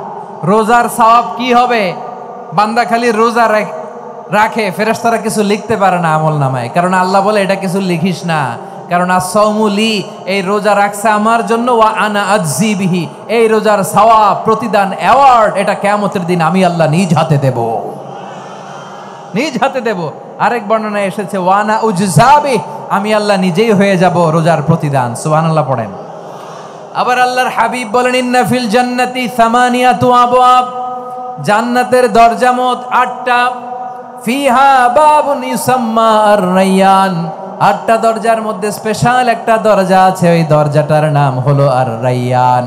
রোজার সওয়াব কি হবে? বান্দা খালি রোজা রাখে, ফেরেশতারা কিছু লিখতে পারে না আমল নামায়, কারণ আল্লাহ বলে এটা কিছু লিখিস না, কারণ আসসাউমুলি, এই রোজা রাখছে আমার জন্য, ওয়া আনা আজজি বিহি, এই রোজার সওয়াব, প্রতিদান, অ্যাওয়ার্ড এটা কিয়ামতের দিন আমি আল্লাহ নিজ হাতে দেব, নিজ হাতে দেব। আরেক বর্ণনায় এসেছে ওয়ানা উজজাবি, আমি আল্লাহ নিজেই হয়ে যাব রোজার প্রতিদান। সুবহানাল্লাহ পড়েন। আবার আল্লাহর হাবিব বলেন ইন্না ফিল জান্নাতি সামানিয়াতু আবওয়াব, জান্নাতের দরজা মোট 8টা, ফিহা বাবুন ইউসাম্মা আর-রায়্যান, 8টা দরজার মধ্যে স্পেশাল একটা দরজা আছে, ওই দরজাটার নাম হলো আর-রায়্যান।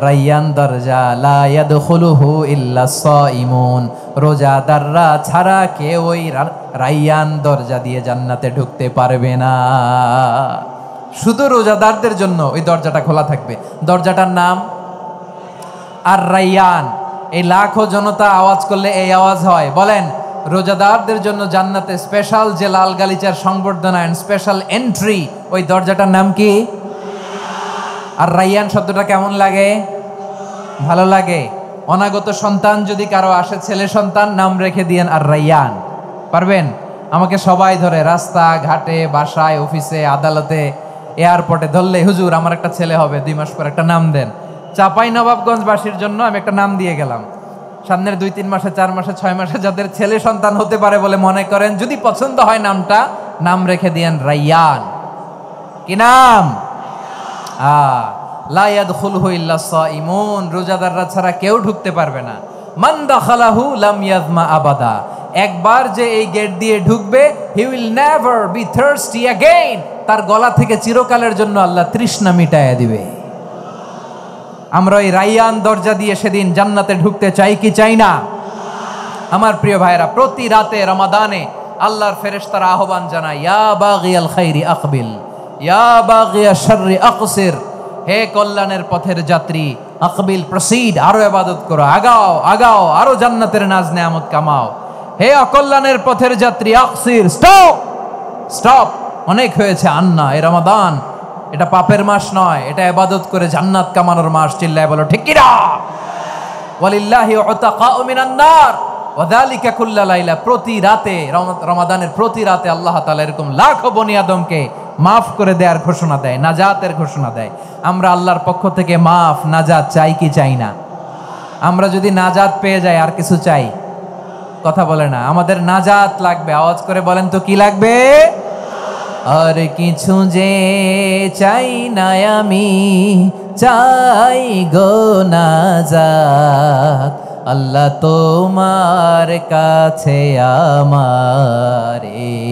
রায়্যান দরজা, লা ইয়াদখুলুহু ইল্লা সাইমুন, রোজাদাররা ছাড়া কেউ ওই রায়্যান দরজা দিয়ে জান্নাতে ঢুকতে পারবে না। শুধু রোজাদারদের জন্য ওই দরজাটা খোলা থাকবে। দরজাটার নাম আর-রায়্যান। এই লাখো জনতা আওয়াজ করলে এই আওয়াজ হয়, বলেন রোজাদারদের জন্য জান্নাতে স্পেশাল যে লাল গালিচার সংবর্ধনা এন্ড স্পেশাল এন্ট্রি, ওই দরজাটার নাম কি? আর-রায়্যান শব্দটা কেমন লাগে? ভালো লাগে। অনাগত সন্তান যদি কারো আসে, ছেলে সন্তান, নাম রেখে দিয়েন আর-রায়্যান। পারবেন? আমাকে সবাই ধরে রাস্তা ঘাটে, বাসায়, অফিসে, আদালতে, এয়ারপোর্টে ধরলে, হুজুর আমার একটা ছেলে হবে 2 মাস পর, একটা নাম দেন। চাঁপাইনবাবগঞ্জবাসীর জন্য আমি একটা নাম দিয়ে গেলাম। সামনের 2-3 মাসে, 4 মাসে, 6 মাসে যাদের ছেলে সন্তান হতে পারে বলে মনে করেন, যদি পছন্দ হয় নামটা, নাম রেখে দিয়েন রায়্যান। কি নাম? লা ইয়াদখুলুহু ইল্লা সাইমুন, রোজাদাররা ছাড়া কেউ ঢুকতে পারবে না। মান দাখালাহু লাম ইয়াজমা আবাদা, একবার যে এই গেট দিয়ে ঢুকবে, he will never be thirsty again, তার গলা থেকে চিরকালের জন্য আল্লাহ তৃষ্ণা মিটাইয়া দিবে। আমরা ওই রায়্যান দরজা দিয়ে সেদিন জান্নাতে ঢুকতে চাই কি চাই না? আমার প্রিয় ভাইরা, প্রতি রাতে রমাদানে আল্লাহর ফেরেশতারা আহ্বান জানায়, ইয়া বাগিয়াল খাইরি আকবিল, ইয়া বাগিয়াশ শাররি আকসির, হে কল্যাণের পথের যাত্রী, আকবিল প্রসিড, আরো ইবাদত করো, আগাও আগাও, আরো জান্নাতের নাজ নেয়ামত কামাও। হে অকল্যাণের পথের যাত্রী, আকসির, স্টপ স্টপ, অনেক হয়েছে, আন্না। এই রমাদান এটা পাপের মাস নয়, এটা ইবাদত করে জান্নাত কামানোর মাস। চিল্লায় বলো ঠিক কি না? ওয়ালিল্লাহি উতাকাউ মিনান নার ওয়া যালিকা কুল্লা লাইলা, প্রতি রাতে, রমাদানের প্রতি রাতে আল্লাহ তাআলা এরকম লাখো বনি আদমকে মাফ করে দেওয়ার ঘোষণা দেয়, নাজাতের ঘোষণা দেয়। আমরা আল্লাহর পক্ষ থেকে মাফ, নাজাত চাই কি চাই না? আমরা যদি নাজাত পেয়ে যাই আর কিছু চাই? কথা বলে না। আমাদের নাজাত লাগবে, আওয়াজ করে বলেন তো কি লাগবে? আর কিছু যে চাই না আমি, চাই গো নাজাত, আল্লাহ তোমার কাছে আমার এই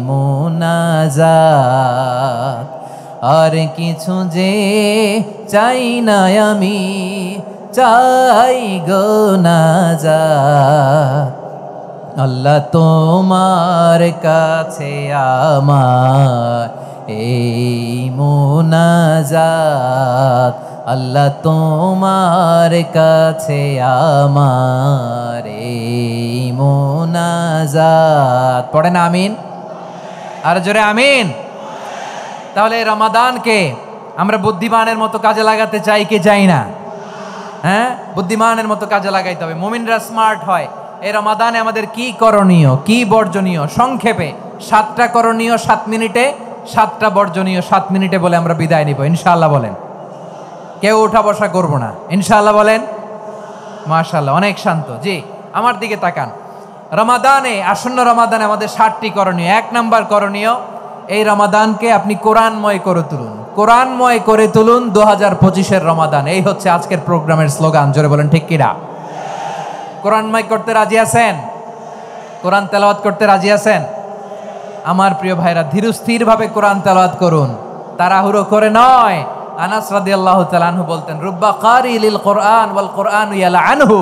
মুনাজাত। আর কিছু যে চাই না আমি, চাই গো নাজাত, আল্লাহ তোমার কাছে আমার এই মুনাজাত, আল্লাহ তোমার কাছে আমার এই মুনাজাত। পড়েন আমিন, আর জোরে আমিন। তাহলে রমাদানকে আমরা বুদ্ধিমানের মতো কাজে লাগাতে চাই কি চাই না? হ্যাঁ, বুদ্ধিমানের মতো কাজে লাগাইতে হবে। মুমিনরা স্মার্ট হয়। এই রমাদানে আমাদের কি করণীয়, কি বর্জনীয়, সংক্ষেপে 7টা করণীয় 7 মিনিটে, 7টা বর্জনীয় 7 মিনিটে বলে আমরা বিদায় নিব ইনশাআল্লাহ। বলেন, কেউ উঠা বসা করবো না ইনশাআল্লাহ। বলেন মাশাআল্লাহ, অনেক শান্ত। জি, আমার দিকে তাকান। রমাদানে, আসন্ন রমাদানে আমাদের 7টি করণীয়। 1 নাম্বার করণীয়, এই রমাদানকে আপনি কোরআনময় করে তুলুন, কোরআনময় করে তুলুন 2025-এর রমাদান। এই হচ্ছে আজকের প্রোগ্রামের স্লোগান। জোরে বলেন ঠিক কিনা? কোরআনময় করতে রাজি আছেন? কোরআন তেলাওয়াত করতে রাজি আছেন? আমার প্রিয় ভাইরা, ধীরস্থির ভাবে কোরআন তেলাওয়াত করুন, তাড়াহুড়ো করে নয়। আনাস রাদিয়াল্লাহু তাআলা আনহু বলতেন, রুব্বা কারি লিল কোরআন ওয়াল কোরআন ইয়ালআনহু,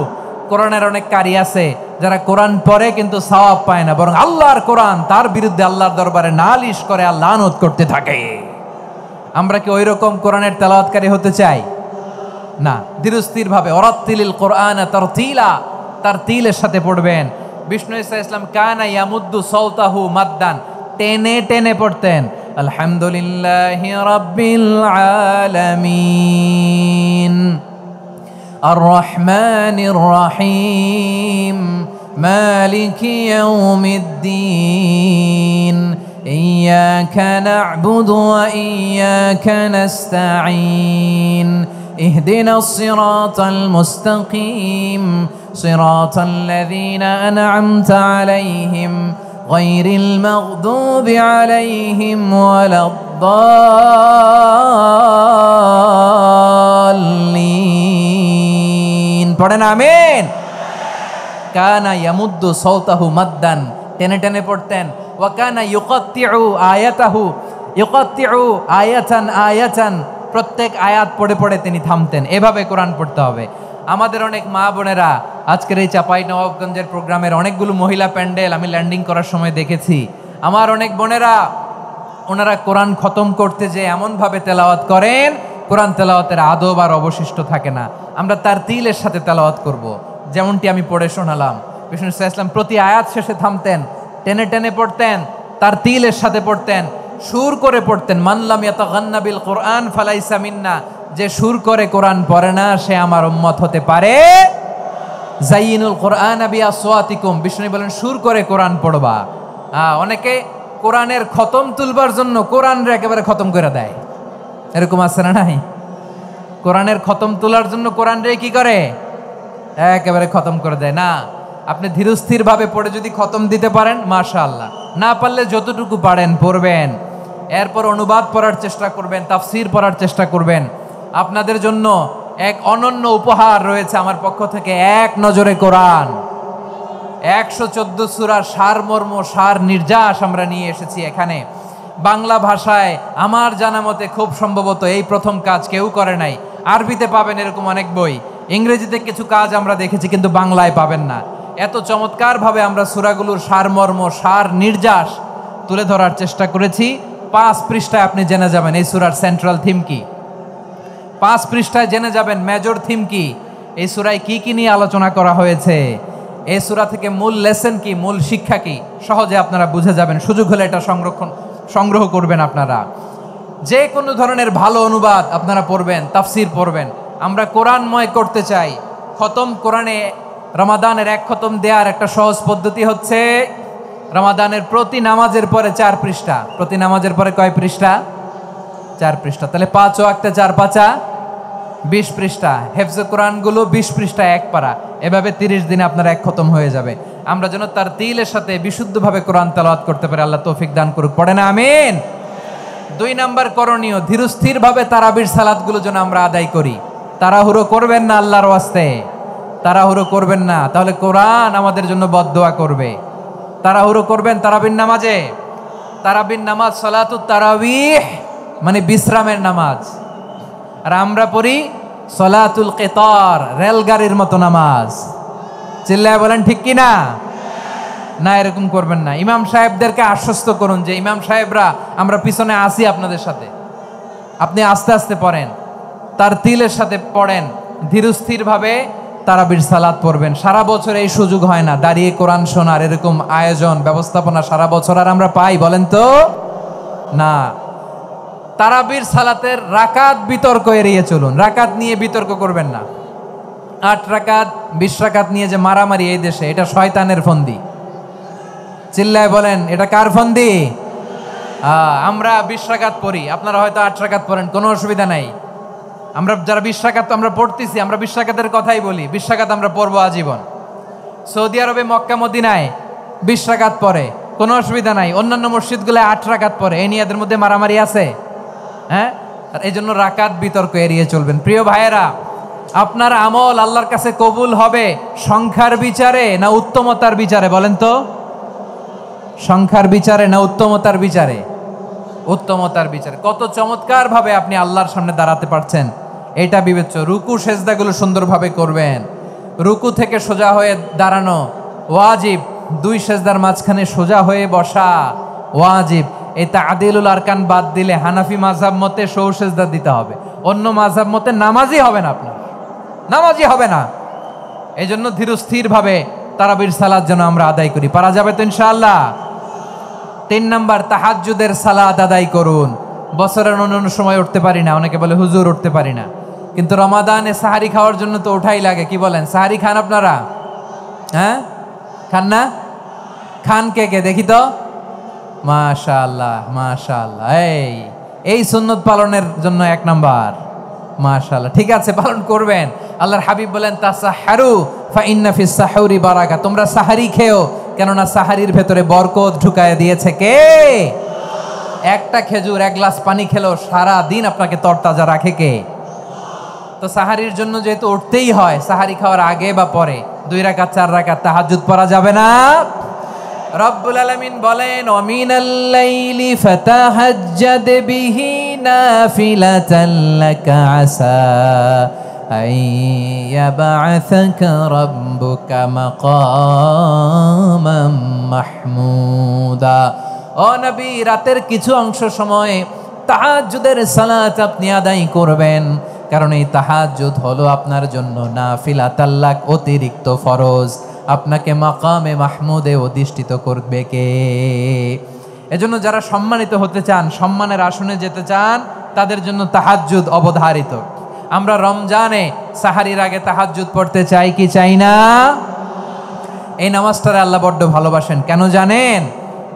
কোরআনের অনেক কারি আছে যারা কোরআন পড়ে কিন্তু সওয়াব পায় না, বরং আল্লাহর কোরআন তার বিরুদ্ধে আল্লাহর দরবারে নালিশ করে আর লানত করতে থাকে। আমরা কি ওই রকম কোরআনের তেলাওয়াতকারী হতে চাই? না। ধীরস্থির ভাবে, ওরাত্তিলিল কোরআন তারতিলা, তার তিলের সাথে পড়বেন। বিষ্ণু ইসা ইসলাম কানা ইয়ামুদ্দু সাওতাহু মাদ্দান, টেনে টেনে পড়তেন। আলহামদুলিল্লাহি রাব্বিল আলামিন আর রহমানির রহিম মালিকি ইয়াউমিদ্দিন إياك نعبد وإياك نستعين اهدنا الصراط المستقيم صراط الذين أنعمت عليهم غير المغضوب عليهم ولا الضالين পড়েন আমিন। কানা ইয়ামুদ্দু সাওতাহু মাদ্দান, টেনে টেনে পড়তেন। ওয়া কানা ইউকাত্তিউ আয়াতাহু, ইউকাত্তিউ আয়াতান আয়াতান, প্রত্যেক আয়াত পড়ে পড়ে তিনি থামতেন। এভাবে কোরআন পড়তে হবে। আমাদের অনেক মা বোনেরা আজকের এই চাঁপাইনবাবগঞ্জের প্রোগ্রামের অনেকগুলো মহিলা প্যান্ডেল আমি ল্যান্ডিং করার সময় দেখেছি। আমার অনেক বোনেরা ওনারা কোরআন খতম করতে যে এমনভাবে তেলাওয়াত করেন, কোরআন তেলাওয়াতের আদব আর অবশিষ্ট থাকে না। আমরা তার তিলের সাথে তেলাওয়াত করব, যেমনটি আমি পড়ে শোনালাম। বিষ্ণু ইসলাম প্রতি আয়াত শেষে থামতেন, টেনে টেনে পড়তেন, তার তিলের সাথে পড়তেন, সুর করে পড়তেন। মানলাম ইয়াতাগান্না বিল কোরআন ফালাইসা মিন্না, যে সুর করে কোরআন পড়ে না সে আমার উম্মত হতে পারে। জাইনুল কোরআন বিআসওয়াতিকুম, বিষ্ণু বলেন সুর করে কোরআন পড়বা। অনেকে কোরআনের খতম তুলবার জন্য কোরআনরে একেবারে খতম করে দেয়, এরকম আছে না নাই? কোরআনের খতম তোলার জন্য কোরআনরে কি করে? একেবারে খতম করে দেয় না। আপনি ধীরস্থির ভাবে পড়ে যদি খতম দিতে পারেন মাশাআল্লাহ, না পারলে যতটুকু পারেন পড়বেন। এরপর অনুবাদ পড়ার চেষ্টা করবেন, তাফসির পড়ার চেষ্টা করবেন। আপনাদের জন্য এক অনন্য উপহার রয়েছে আমার পক্ষ থেকে, এক নজরে কোরআন। 114 সূরার সারমর্ম, সার নির্যাস আমরা নিয়ে এসেছি এখানে বাংলা ভাষায়। আমার জানা মতে খুব সম্ভবত এই প্রথম কাজ কেউ করে নাই। আরবিতে পাবেন এরকম অনেক বই, ইংরেজিতে কিছু কাজ আমরা দেখেছি, কিন্তু বাংলায় পাবেন না। এত চমৎকারভাবে আমরা সূরাগুলোর সারমর্ম, সার নির্যাস তুলে ধরার চেষ্টা করেছি। 5 পৃষ্ঠায় আপনি জেনে যাবেন এই সূরার সেন্ট্রাল থিম কি। 5 পৃষ্ঠায় জেনে যাবেন মেজর থিম কি, এই সূরায় কি কি নিয়ে আলোচনা করা হয়েছে, এই সূরা থেকে মূল লেসন কি, মূল শিক্ষা কি, সহজে আপনারা বুঝে যাবেন। সুযোগ হলে এটা সংগ্রহ করবেন। আপনারা যে কোনো ধরনের ভালো অনুবাদ আপনারা পড়বেন, তাফসির পড়বেন। আমরা কোরআনময় করতে চাই। খতম কোরআনে রমাদানের 1 খতম দেওয়ার একটা সহজ পদ্ধতি হচ্ছে রমাদানের প্রতি নামাজের পরে 4 পৃষ্ঠা। প্রতি নামাজের পরে কয় পৃষ্ঠা? 4 পৃষ্ঠা। তাহলে 5 ওয়াক্তে 4 পাঁচা 20 পৃষ্ঠা। হেফজে কোরআনগুলো 20 পৃষ্ঠা 1 পারা। এভাবে 30 দিনে আপনার 1 খতম হয়ে যাবে। আমরা যেন তার তিলের সাথে বিশুদ্ধভাবে কোরআন তেলাওয়াত করতে পারি, আল্লাহ তৌফিক দান করুক। পড়ে না আমিন। 2 নাম্বার করণীয়, ধীরস্থিরভাবে তারাবির সালাতগুলো যেন আমরা আদায় করি। তাড়াহুড়ো করবেন না আল্লাহর ওয়াস্তে, তাড়াহুড়ো করবেন না, তাহলে কোরআন আমাদের জন্য বদদোয়া করবে। তাড়াহুড়ো করবেন তারাবির নামাজে। তারাবির নামাজ সালাতুত তারাবিহ মানে বিশ্রামের নামাজ। আর আমরা পড়ি সালাতুল কিতার, রেলগাড়ির মতো নামাজ। চিল্লায় বলেন ঠিক কি না? না, এরকম করবেন না। ইমাম সাহেবদেরকে আশ্বস্ত করুন যে ইমাম সাহেবরা আমরা পিছনে আসি আপনাদের সাথে, আপনি আস্তে আস্তে পড়েন, তার তিলের সাথে পড়েন, ধীরস্থির ভাবে তারাবির সালাত পড়বেন। সারা বছর এই সুযোগ হয় না, দাঁড়িয়ে কোরআন শোনার এরকম আয়োজন ব্যবস্থাপনা সারা বছর আর আমরা পাই বলেন তো না। তারাবির সালাতের রাকাত বিতর্ক এড়িয়ে চলুন। রাকাত নিয়ে বিতর্ক করবেন না। 8 রাকাত 20 রাকাত নিয়ে যে মারামারি এই দেশে, এটা শয়তানের ফন্দি। চিল্লায় বলেন এটা কার ফন্দি? আমরা 20 রাকাত পড়ি, আপনারা হয়তো 8 রাকাত পড়েন, কোনো অসুবিধা নাই। আমরা যারা 20 রাকাত তো আমরা পড়তেছি, আমরা 20 রাকাতের কথাই বলি। 20 রাকাত আমরা পড়বো আজীবন। সৌদি আরবে মক্কা মদিনায় 20 রাকাত পড়ে, কোনো অসুবিধা নাই। অন্যান্য মসজিদগুলো 8 রাকাত পড়ে। এই নিয়ে এদের মধ্যে মারামারি আছে? হ্যাঁ, আর এই জন্য রাকাত বিতর্ক এড়িয়ে চলবেন। প্রিয় ভাইয়েরা, আপনার আমল আল্লাহর কাছে কবুল হবে সংখ্যার বিচারে না উত্তমতার বিচারে? বলেন তো, সংখ্যার বিচারে না উত্তমতার বিচারে? উত্তমতার বিচারে। কত চমৎকার ভাবে আপনি আল্লাহর সামনে দাঁড়াতে পারছেন এটা বিবেচ্য। রুকু সেজদাগুলো সুন্দরভাবে করবেন। রুকু থেকে সোজা হয়ে দাঁড়ানো ওয়াজিব, 2 সেজদার মাঝখানে সোজা হয়ে বসা ওয়াজিব। এই তা'দিলুল আরকান বাদ দিলে হানাফি মাযহাব মতে সৌ সেজদা দিতে হবে, অন্য মাযহাব মতে নামাজই হবে না, আপনার নামাজই হবে না। এই জন্য ধীরস্থির ভাবে তারাবির সালাত যেন আমরা আদায় করি। পারা যাবে তো ইনশাআল্লাহ? 3 নাম্বার, তাহাজ্জুদের সালাত আদায় করুন। বছরের অন্যান্য সময় উঠতে পারি না, অনেকে বলে হুজুর উঠতে পারি না, কিন্তু রমাদানে সাহারি খাওয়ার জন্য তো ওঠাই লাগে। কি বলেন, সাহারি খান আপনারা? হ্যাঁ, খান না? খান কে কে দেখি তো? মাশাআল্লাহ মাশাআল্লাহ। এই সুন্নত পালনের জন্য 1 নাম্বার। মাশাআল্লাহ, ঠিক আছে, পালন করবেন। আল্লাহর হাবিব বলেন তাসাহহারু ফা ইন্না ফিস সাহুরি বারাকা, তোমরা সাহারি খেও, কেননা সাহারির ভেতরে বরকত ঢুকায় দিয়েছে কে? একটা খেজুর, 1 গ্লাস পানি খেলো সারা দিন আপনাকে তরতাজা রাখে কে? তো সাহারির জন্য যেহেতু উঠতেই হয়, সাহারি খাওয়ার আগে বা পরে 2 রাকাত 4 রাকাত তাহাজ্জুদ পড়া যাবে না? রব্বুল আলামিন বলেন ওয়ামিনাল লাইলি ফাতাহাজ্জাদ বিহি নাফিলাতান লাকা আসা আইয়াবআসাকা রাব্বুকা মাকামাম মাহমুদা। ও নবী, রাতের কিছু অংশ সময়ে তাহাজ্জুদের সালাত আপনি আদায় করবেন, কারণ এই তাহাজ্জুদ হলো আপনার জন্য নাফিলাতাল লাক, অতিরিক্ত ফরজ। আপনাকে মাকামে মাহমুদে অধিষ্ঠিত করবে কে? এজন্য যারা সম্মানিত হতে চান, সম্মানের আসনে যেতে চান, তাদের জন্য তাহাজ্জুদ অবধারিত। আমরা রমজানে সাহারির আগে তাহাজ্জুদ পড়তে চাই কি চাই না? এই নামাজটারে আল্লাহ বড্ড ভালোবাসেন, কেন জানেন?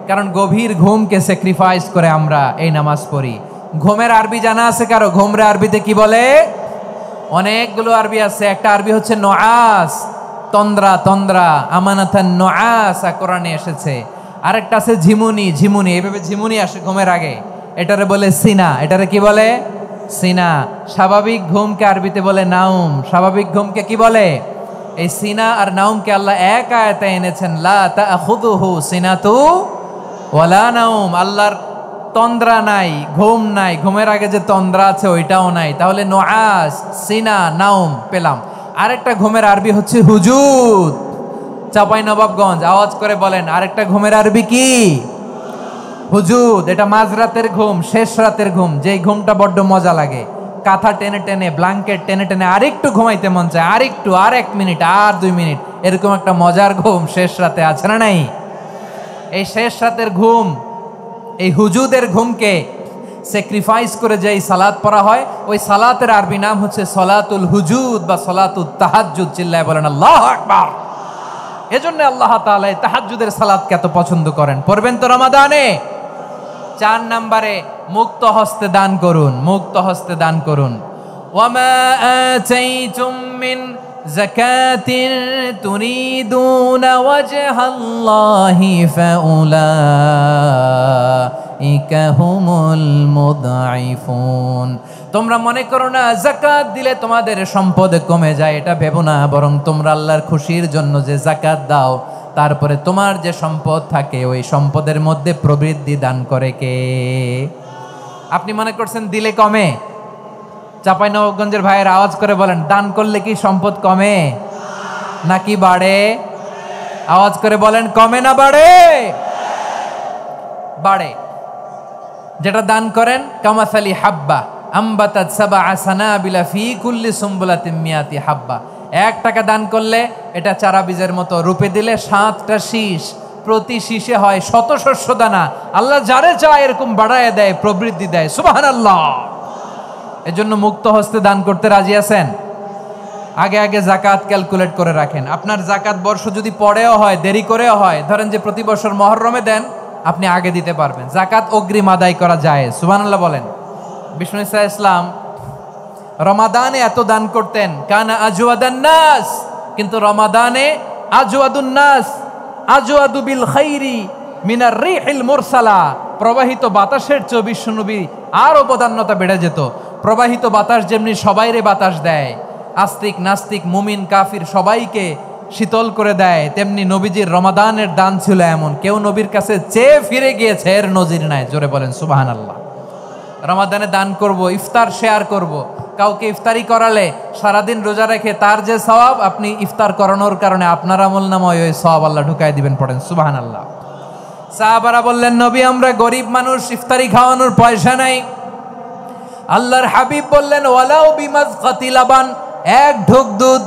কারণ গভীর ঘুমকে স্যাক্রিফাইস করে আমরা এই নামাজ পড়ি। ঘুমের আরবি জানা আছে কারো? ঘুমরে আরবিতে কি বলে? অনেকগুলো আরবি আছে। একটা আরবি হচ্ছে নুআস, তন্দ্রা, তন্দ্রা, আমানাতান নুআসা কোরআনে এসেছে। আরেকটা আছে ঝিমুনি, ঝিমুনি, এইভাবে ঝিমুনি আসে ঘুমের আগে, এটারে বলে সিনা। এটারে কি বলে? সিনা। স্বাভাবিক ঘুমকে আরবিতে বলে নাউম। স্বাভাবিক ঘুমকে কি বলে? এই সিনা আর নাউমকে আল্লাহ এক আয়াতে এনেছেন, লা তাখুযুহু সিনাতু ওয়ালা নাউম। আল্লাহর তন্দ্রা নাই, ঘুম নাই, ঘুমের আগে যে তন্দ্রা আছে ওইটাও নাই। তাহলে নুআস, সিনা, নাউম পেলাম। আরেকটা ঘুমের আরবি হচ্ছে হুজুদ। চাঁপাইনবাবগঞ্জ আওয়াজ করে বলেন, আরেকটা ঘুমের আরবি কি? হুজুদ। এটা মাঝরাতের ঘুম, শেষ রাতের ঘুম, যেই ঘুমটা বড্ড মজা লাগে। কাঁথা টেনে টেনে, ব্ল্যাঙ্কেট টেনে টেনে আরেকটু ঘুমাইতে মন চায়, আরেকটু, আর 1 মিনিট, আর 2 মিনিট, এরকম একটা মজার ঘুম শেষ রাতে আছে না নাই? এই শেষ রাতের ঘুম, এই হুজুদের ঘুমকে স্যাক্রিফাইস করে যেই সালাত পড়া হয়, ওই সালাতের আরবি নাম হচ্ছে সলাতুল হুজুদ বা সলাতুত তাহাজ্জুদ। চিল্লায় বলেন আল্লাহু আকবার। এজন্য আল্লাহ তাআলা এই তাহাজ্জুদের সালাতকে এত পছন্দ করেন। পড়বেন তো রমাদানে। 4 নম্বরে মুক্ত হস্তে দান করুন, মুক্ত হস্তে দান করুন। ওয়ামা আতাইতুম মিন যাকাতিন তুরিদুনা ওয়াজহাল্লাহি ফাউলাইকা হুমুল মুদঈফুন। তোমরা মনে করো না যাকাত দিলে তোমাদের সম্পদ কমে যায়, এটা ভেবো না, বরং তোমরা আল্লাহর খুশির জন্য যে যাকাত দাও, তারপরে তোমার যে সম্পদ থাকে ওই সম্পদের মধ্যে প্রবৃদ্ধি দান করে কে? আপনি মনে করছেন দিলে কমে? চাঁপাইনবাবগঞ্জের ভাইয়ের আওয়াজ করে বলেন, দান করলে কি সম্পদ কমে নাকি বাড়ে? আওয়াজ করে বলেন, কমে না বাড়ে? বাড়ে। যেটা দান করেন, কামাসালি হাব্বা আম্বাতাত সাবআ সানাবিলা ফি কুল্লি সুম্বুলাতিন মিয়াতি হাব্বা। 1 টাকা দান করলে এটা চারা বীজের মতো, রূপে দিলে 7টা শীষ, প্রতি শীষে হয় 100 শস্য দানা। আল্লাহ যারে চায় এরকম বাড়ায় দেয়, প্রবৃদ্ধি দেয়। সুবহানাল্লাহ। এজন্য মুক্ত হস্তে দান করতে রাজি আছেন? আগে আগে যাকাত ক্যালকুলেট করে রাখেন। আপনার যাকাত বর্ষ যদি পরেও হয়, দেরি করেও হয়, ধরেন যে প্রতি বছর মুহররমে দেন, আপনি আগে দিতে পারবেন। যাকাত অগ্রিম আদায় করা যায়। সুবহানাল্লাহ বলেন। বিষ্ণু ইসা ইসলাম রমাদানে এত দান করতেন, কানা আজওয়াদান নাস, কিন্তু রমাদানে আজওয়াদুন নাস আজওয়াদু বিল খাইরি মিনার রিহিল মুরসালা। প্রবাহিত বাতাসের চেয়ে বিশ্বনবী আরো বদান্যতা বেড়ে যেত। প্রবাহিত বাতাস যেমনি সবাইরে বাতাস দেয়, আস্তিক নাস্তিক মুমিন কাফির সবাইকে শীতল করে দেয়, তেমনি নবীজির রমাদানের দান ছিল এমন, কেউ নবীর কাছে চেয়ে ফিরে গিয়েছে এর নজির নাই। জোরে বলেন সুবহানাল্লাহ। রমাদানে দান করব, ইফতার শেয়ার করব। কাউকে ইফতারি করালে সারাদিন রোজা রেখে তার যে সওয়াব, আপনি ইফতার করানোর কারণে আপনার আমলনামায় ওই সওয়াব আল্লাহ ঢুকাই দিবেন। পড়েন সুবহানাল্লাহ। সাহাবারা বললেন, নবী আমরা গরিব মানুষ, ইফতারি খাওয়ানোর পয়সা নাই। আল্লাহর হাবিব বললেন, ওয়ালাউ বিমাজকাতি লাবান, 1 ঢোক দুধ,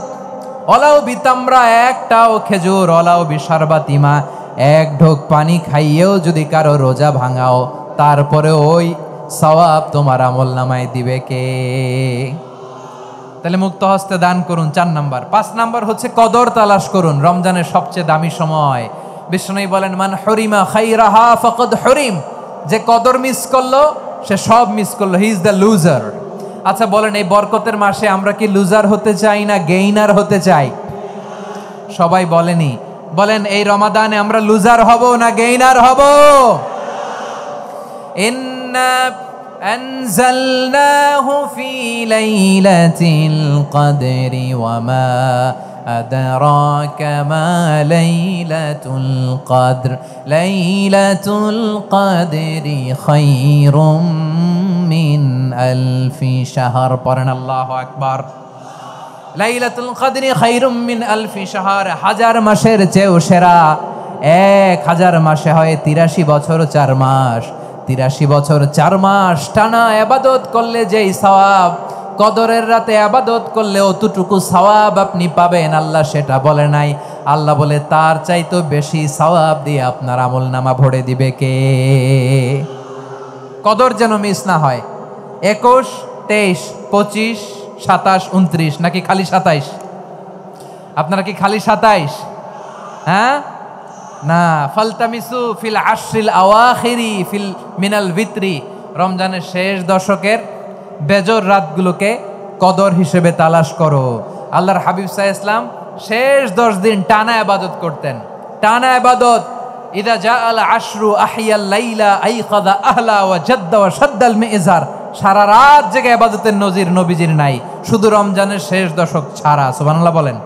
ওয়ালাউ বিতামরা, 1টাও খেজুর, ওয়ালাউ বিশারবাতিমা, 1 ঢোক পানি খাইয়েও যদি কারো রোজা ভাঙাও, তারপরে ওই সওয়াব তোমার আমলনামায় দিবে কে? তাহলে মুক্ত হস্তে দান করুন, 4 নাম্বার। 5 নাম্বার হচ্ছে কদর তালাশ করুন। রমজানের সবচেয়ে দামি সময়, বিষ্ণু বলেন মান হরিমা খাইরাহা ফাকাদ হরিম, যে কদর মিস করলো সে সব মিস করলো, হি ইজ দ্য লুজার। আচ্ছা বলেন, এই বরকতের মাসে আমরা কি লুজার হতে চাই না গেইনার হতে চাই? সবাই বলেনি, বলেন এই রমাদানে আমরা লুজার হব না গেইনার হব? ইন্না আনজালনাহু ফি লাইলাতিল কদরি ওয়া মা আদরাকা মা লাইলাতুল কদর লাইলাতুল কদরি খায়রুম মিন আলফি শাহর। পড়েন আল্লাহু আকবার। লাইলাতুল কদরি খায়রুম মিন আলফি শাহর, হাজার মাসের চেয়েও সেরা। 1000 মাসে হয় 83 বছর 4 মাস। 83 বছর 4 মাস টানা ইবাদত করলে যেই সওয়াব, কদরের রাতে ইবাদত করলে অতটুকু সওয়াব আপনি পাবেন, আল্লাহ সেটা বলে নাই। আল্লাহ বলে তার চাইতো বেশি সওয়াব দিয়ে আপনার আমলনামা ভরে দিবে কে? কদর যেন মিস না হয়। 21, 23, 25, 27, 29 নাকি খালি 27? আপনারা কি খালি 27? হ্যাঁ না, ফালতামিসু ফিল আশরিল আওয়াখিরি ফিল মিনাল ভিতরি, রমজানের শেষ দশকের বেজর রাতগুলোকে কদর হিসেবে তালাশ করো। আল্লাহর হাবিব সাল্লাল্লাহু আলাইহি ওয়াসাল্লাম শেষ 10 দিন টানা ইবাদত করতেন, টানা ইবাদত। ইদা জাআল আশরু আহিয়াল লাইলা আইকাযা আহলা ওয়া জাদ্দা ওয়া শাদ্দাল মিজার, সারা রাত জেগে ইবাদতের নজির নবীজির নাই, শুধু রমজানের শেষ দশক ছাড়া। সুবহানাল্লাহ বলেন।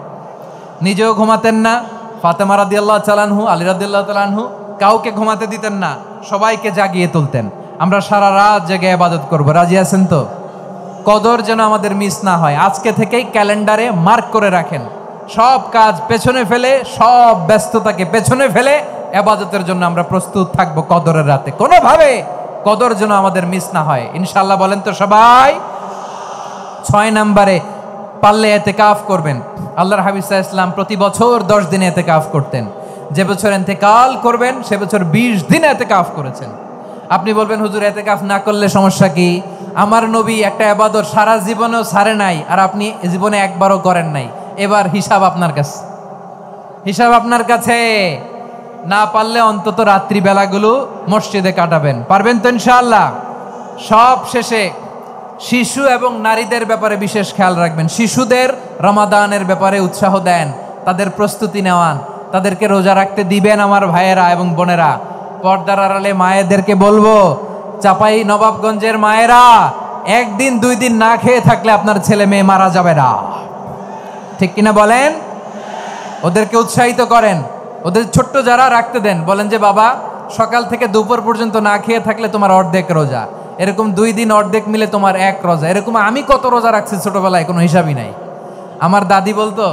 নিজেও ঘুমাতেন না, ফাতেমা রাদিয়াল্লাহু তাআলা আনহু, আলী রাদিয়াল্লাহু তাআলা আনহু কাউকে ঘুমাতে দিতেন না, সবাইকে জাগিয়ে তুলতেন। আমরা সারা রাত জেগে ইবাদত করব, রাজি আছেন তো? কদর যেন আমাদের মিস না হয়। আজকে থেকেই ক্যালেন্ডারে মার্ক করে রাখেন, সব কাজ পেছনে ফেলে, সব ব্যস্ততাকে পেছনে ফেলে ইবাদতের জন্য আমরা প্রস্তুত থাকব কদরের রাতে। কোনোভাবে কদর যেন আমাদের মিস না হয়, ইনশাআল্লাহ। বলেন তো সবাই। 6 নম্বরে পারলে ইতিকাফ করবেন। আল্লাহর হাবিব সাল্লাল্লাহু আলাইহি ওয়াসাল্লাম প্রতি বছর 10 দিন ইতিকাফ করতেন। যে বছর ইন্তেকাল করবেন সে বছর 20 দিন ইতিকাফ করেছেন। আপনি বলবেন হুজুর ইতিকাফ না করলে সমস্যা কি? আমার নবী একটা ইবাদত সারা জীবনেও ছাড়ে নাই, আর আপনি জীবনে একবারও করেন নাই। এবার হিসাব আপনার কাছে, হিসাব আপনার কাছে। না পারলে অন্তত রাত্রি বেলাগুলো মসজিদে কাটাবেন, পারবেন তো ইনশাআল্লাহ? সব শেষে শিশু এবং নারীদের ব্যাপারে বিশেষ খেয়াল রাখবেন। শিশুদের রমাদানের ব্যাপারে উৎসাহ দেন, তাদের প্রস্তুতি নেওয়ান, তাদেরকে রোজা রাখতে দিবেন। আমার ভাইয়েরা এবং বোনেরা, পর্দার আড়ালে মায়েদেরকে বলবো, চাপাই নবাবগঞ্জের মায়েরা, 1 দিন 2 দিন না খেয়ে থাকলে আপনার ছেলে মেয়ে মারা যাবে না, ঠিক কিনা বলেন? ওদেরকে উৎসাহিত করেন, ওদের ছোট্ট যারা রাখতে দেন, বলেন যে বাবা সকাল থেকে দুপুর পর্যন্ত না খেয়ে থাকলে তোমার অর্ধেক রোজা, এরকম 2 দিন অর্ধেক মিলে তোমার 1 রোজা। এরকম আমি কত রোজা রাখছি ছোটবেলায়, কোনো হিসাবই নাই। আমার দাদি বলতো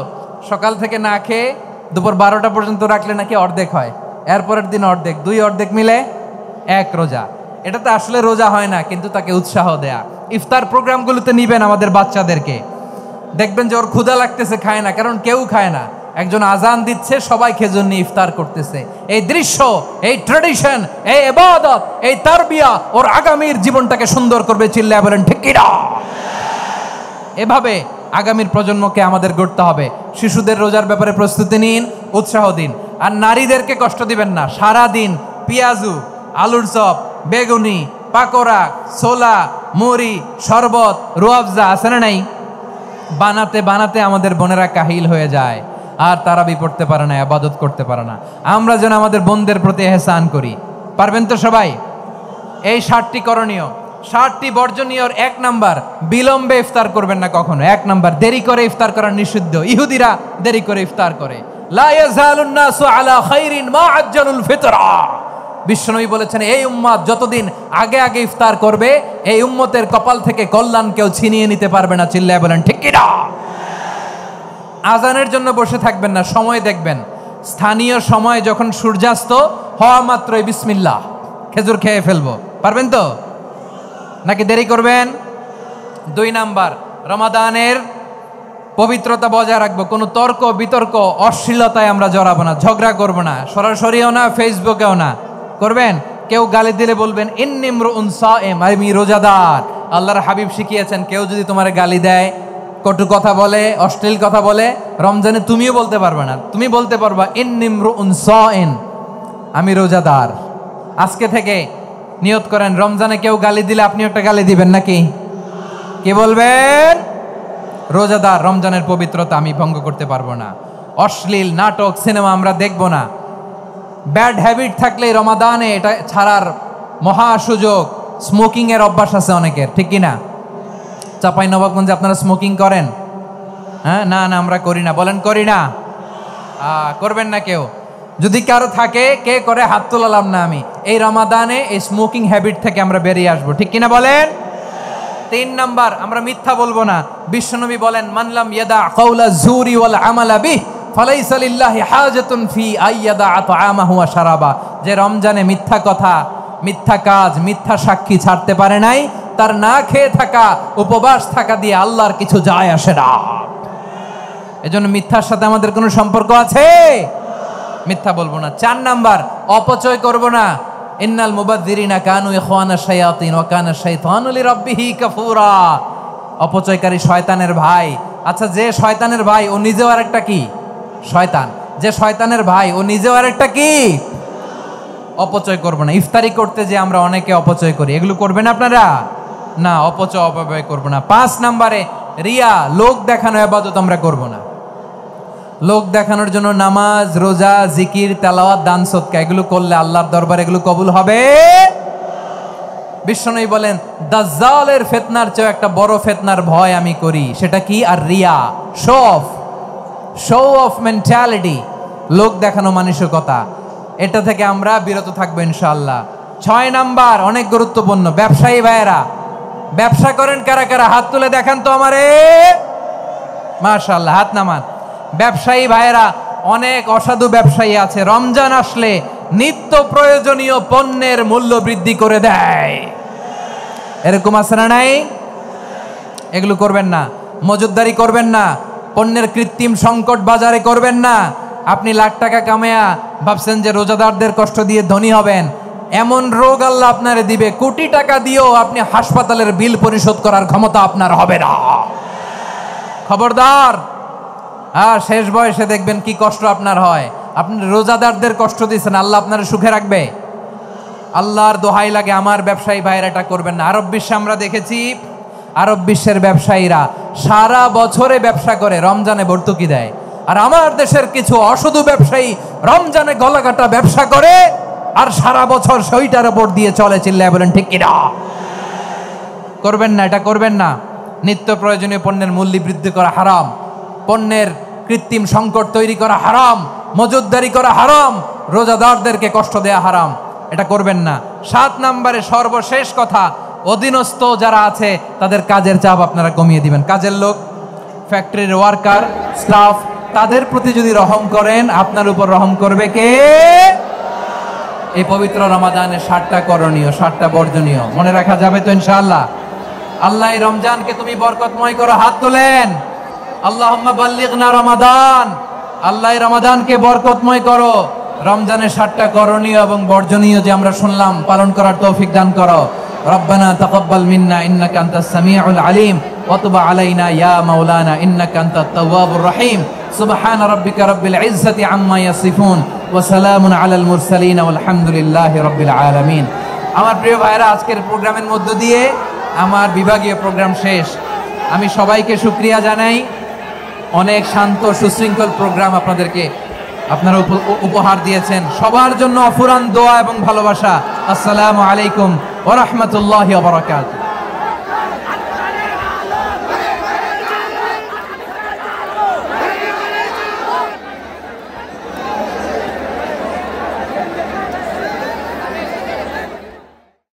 সকাল থেকে না খেয়ে দুপুর 12টা পর্যন্ত রাখলে নাকি অর্ধেক হয়, এরপরের দিন অর্ধেক, 2 অর্ধেক মিলে 1 রোজা। এটা তো আসলে রোজা হয় না, কিন্তু তাকে উৎসাহ দেয়া। ইফতার প্রোগ্রামগুলোতে নিবেন আমাদের বাচ্চাদেরকে, দেখবেন যে ওর ক্ষুধা লাগতেছে, খায় না, কারণ কেউ খায় না। একজন আজান দিচ্ছে, সবাই খেজুর নিয়ে ইফতার করতেছে। এই দৃশ্য, এই ট্র্যাডিশন, এই ইবাদত, এই তারবিয়া ওর আগামীর জীবনটাকে সুন্দর করবে। চিল্লায় বলেন ঠিক কি না? এভাবে আগামীর প্রজন্মকে আমাদের গড়তে হবে। শিশুদের রোজার ব্যাপারে প্রস্তুতি নিন, উৎসাহ দিন। আর নারীদেরকে কষ্ট দিবেন না। সারা দিন পেঁয়াজু, আলুর চপ, বেগুনি, পাকোড়া, ছোলা, মুড়ি, শরবত, রুয়াবজা আছে না নাই, বানাতে বানাতে আমাদের বোনেরা কাহিল হয়ে যায়, আর তারাবি পড়তে পারে না, ইবাদত করতে পারে না। আমরা যেন আমাদের বোনদের প্রতি ইহসান করি, পারবেন তো সবাই? এই 7টি করণীয়, 7টি বর্জনীয়। 1 নাম্বার, বিলম্বে ইফতার করবেন না কখনো। 1 নাম্বার, দেরি করে ইফতার করা নিষিদ্ধ। ইহুদিরা দেরি করে ইফতার করে। লা ইয়াজালুন নাসু আলা খাইরিন মা আজ্জালুল ফিতরা। বিশ্বনবী বলেছেন এই উম্মত যতদিন আগে আগে ইফতার করবে, এই উম্মতের কপাল থেকে কল্যাণ কেউ ছিনিয়ে নিতে পারবে না। চিল্লায় বলেন ঠিক কি না? আজানের জন্য বসে থাকবেন না, সময় দেখবেন। স্থানীয় সময় যখন সূর্যাস্ত হওয়া মাত্রই বিসমিল্লাহ, খেজুর খেয়ে ফেলবো, পারবেন তো? নাকি দেরি করবেন? 2 নাম্বার, রমাদানের পবিত্রতা বজায় রাখবো। কোনো তর্ক বিতর্ক অশ্লীলতায় আমরা জড়াবো না, ঝগড়া করবো না, সরাসরিও না, ফেসবুকেও না। করবেন কেউ গালি দিলে বলবেন ইন্নিমরুন সায়েম, আমি রোজাদার। আল্লাহর হাবিব শিখিয়েছেন কেউ যদি তোমার গালি দেয়, কটু কথা বলে, অশ্লীল কথা বলে, রমজানে তুমিও বলতে পারবে না। তুমি বলতে পারবা ইন্নিমরুন সায়েম, আমি রোজাদার। আজকে থেকে নিয়ত করেন, রমজানে কেউ গালি দিলে আপনি একটা গালি দিবেন নাকি? কি বলবেন? রোজাদার, রমজানের পবিত্রতা আমি ভঙ্গ করতে পারবো না। অশ্লীল নাটক সিনেমা আমরা দেখব না। ব্যাড হ্যাবিট থাকলে রমাদানে এটা ছাড়ার মহা সুযোগ। স্মোকিং এর অভ্যাস আছে অনেকের, ঠিক কিনা? চাঁপাইনবাবগঞ্জে আপনারা স্মোকিং করেন? হ্যাঁ, না না আমরা করি না। বলেন করি না? করবেন না কেউ? যদি কারো থাকে, কে করে হাত তোলালাম না আমি। এই রমাদানে এই স্মোকিং হ্যাবিট থেকে আমরা বেরিয়ে আসবো, ঠিক কিনা বলেন? 3 নাম্বার, আমরা মিথ্যা বলবো না। বিশ্বনবী বলেন, মানলাম ইয়াদা কাওলা যুরি ওয়াল আমালা বিহি ফালাইসা লিল্লাহি হাজাতুন ফি আইয়াদা আতআমাহু ওয়া শারাবা। যে রমজানে মিথ্যা কথা, মিথ্যা কাজ, মিথ্যা সাক্ষী ছাড়তে পারে নাই, তার না খেয়ে থাকা, উপবাস থাকা দিয়ে আল্লাহর কিছু যায় আসে না। এজন্য মিথ্যার সাথে আমাদের কোনো সম্পর্ক আছে? মিথ্যা বলবো না। 4 নাম্বার, অপচয় করব না। ইন্নাল মুবাযযিরিনা কানু ইখওয়ানা শায়াতিন ওয়া কানা শাইতানু লিরাব্বিহি কাফুরা। অপচয়কারী শয়তানের ভাই। আচ্ছা, যে শয়তানের ভাই ও নিজেও আরেকটা কি? শয়তান। যে শয়তানের ভাই ও নিজেও আরেকটা কি? অপচয় করব না। ইফতারি করতে যে আমরা অনেকে অপচয় করি, এগুলো করবেন আপনারা? না, অপচয় অপব্যয় করব না। 5 নাম্বারে, রিয়া, লোক দেখানো ইবাদত আমরা করব না। লোক দেখানোর জন্য নামাজ, রোজা, জিকির, তেলাওয়াত, দান, সদকা এগুলো করলে আল্লাহর দরবারে এগুলো কবুল হবে? বিশ্বনবী বলেন, দাজ্জালের ফিতনার চেয়ে একটা বড় ফিতনার ভয় আমি করি, সেটা কি? আর রিয়া, শো অফ মেন্টালিটি, লোক দেখানো মানসিকতা। এটা থেকে আমরা বিরত থাকবো ইনশাআল্লাহ। 6 নাম্বার, অনেক গুরুত্বপূর্ণ। ব্যবসায়ী ভাইয়েরা, ব্যবসা করেন কারা কারা? হাত তুলে দেখান তো আমারে। মাশাআল্লাহ, হাত নামান। ব্যবসায়ী ভাইয়েরা, অনেক অসাধু ব্যবসায়ী আছে, রমজান আসলে নিত্য প্রয়োজনীয় পণ্যের মূল্য বৃদ্ধি করে দেয়। এরকম আছে না নাই? এগুলো করবেন না। মজুদদারি করবেন না। পণ্যের কৃত্রিম সংকট বাজারে করবেন না। আপনি লাখ টাকা কামায়া ভাবছেন যে রোজাদারদের কষ্ট দিয়ে ধনী হবেন। এমন রোগ আল্লাহ আপনারে দিবে, কোটি টাকা দিয়েও আপনি হাসপাতালের বিল পরিশোধ করার ক্ষমতা আপনার হবে না। খবরদার। শেষ বয়সে দেখবেন কি কষ্ট আপনার হয়। আপনি রোজাদারদের কষ্ট দিচ্ছেন, আল্লাহ আপনার সুখে রাখবে? আল্লাহর দোহাই লাগে, আমার ব্যবসায়ী ভাইয়েরা এটা করবেন না। আরব বিশ্বে আমরা দেখেছি, আরব বিশ্বের ব্যবসায়ীরা সারা বছরে ব্যবসা করে, রমজানে ভর্তুকি দেয়। আর আমার দেশের কিছু অসাধু ব্যবসায়ী রমজানে গলাকাটা ব্যবসা করে আর সারা বছর সেইটার উপর দিয়ে চলে। চিল্লায় বলেন ঠিক কিনা? করবেন না, এটা করবেন না। নিত্য প্রয়োজনীয় পণ্যের মূল্য বৃদ্ধি করা হারাম, পণ্যের কৃত্রিম সংকট তৈরি করা হারাম, মজুদদারি করা হারাম, রোজাদারদেরকে কষ্ট দেয়া হারাম, এটা করবেন না। 7 নাম্বারে সর্বশেষ কথা, অধীনস্থ যারা আছে তাদের কাজের চাপ আপনারা কমিয়ে দিবেন। কাজের লোক, ফ্যাক্টরির ওয়ার্কার, স্টাফ, তাদের প্রতি যদি রহম করেন, আপনার উপর রহম করবে কে? এই পবিত্র রমাদানের 7টা করণীয়, 7টা বর্জনীয় মনে রাখা যাবে তো ইনশাআল্লাহ? আল্লাহ এই রমজানকে তুমি বরকতময় করো। হাত তোলেন। আল্লাহুম্মা বাল্লিগনা রমাদান। আল্লাহ এই রমাদানকে বরকতময় করো। রমজানের 7টা করণীয় এবং বর্জনীয় যে আমরা শুনলাম, পালন করার তৌফিক দান করো। রব্বানা তাকাব্বাল মিন্না ইন্নাকা আনতাস সামিউল আলিম ওয়া তুব আলাইনা ইয়া মাওলানা ইন্নাকা আনতাত তাওয়াবুর রহিম। সুবহান রাব্বিকা রাব্বিল ইজ্জাতি আম্মা ইয়াসিফুন ওয়া সালামুন আলাল মুরসালিন ওয়ালহামদুলিল্লাহি রাব্বিল আলামিন। আমার প্রিয় ভাইরা, আজকের প্রোগ্রামের মধ্য দিয়ে আমার বিভাগীয় প্রোগ্রাম শেষ। আমি সবাইকে শুকরিয়া জানাই। অনেক শান্ত সুশৃঙ্খল প্রোগ্রাম আপনারা উপহার দিয়েছেন। সবার জন্য অফুরান দোয়া এবং ভালোবাসা। আসসালামু আলাইকুম ওয়া রাহমাতুল্লাহি ওয়া বারাকাতুহু।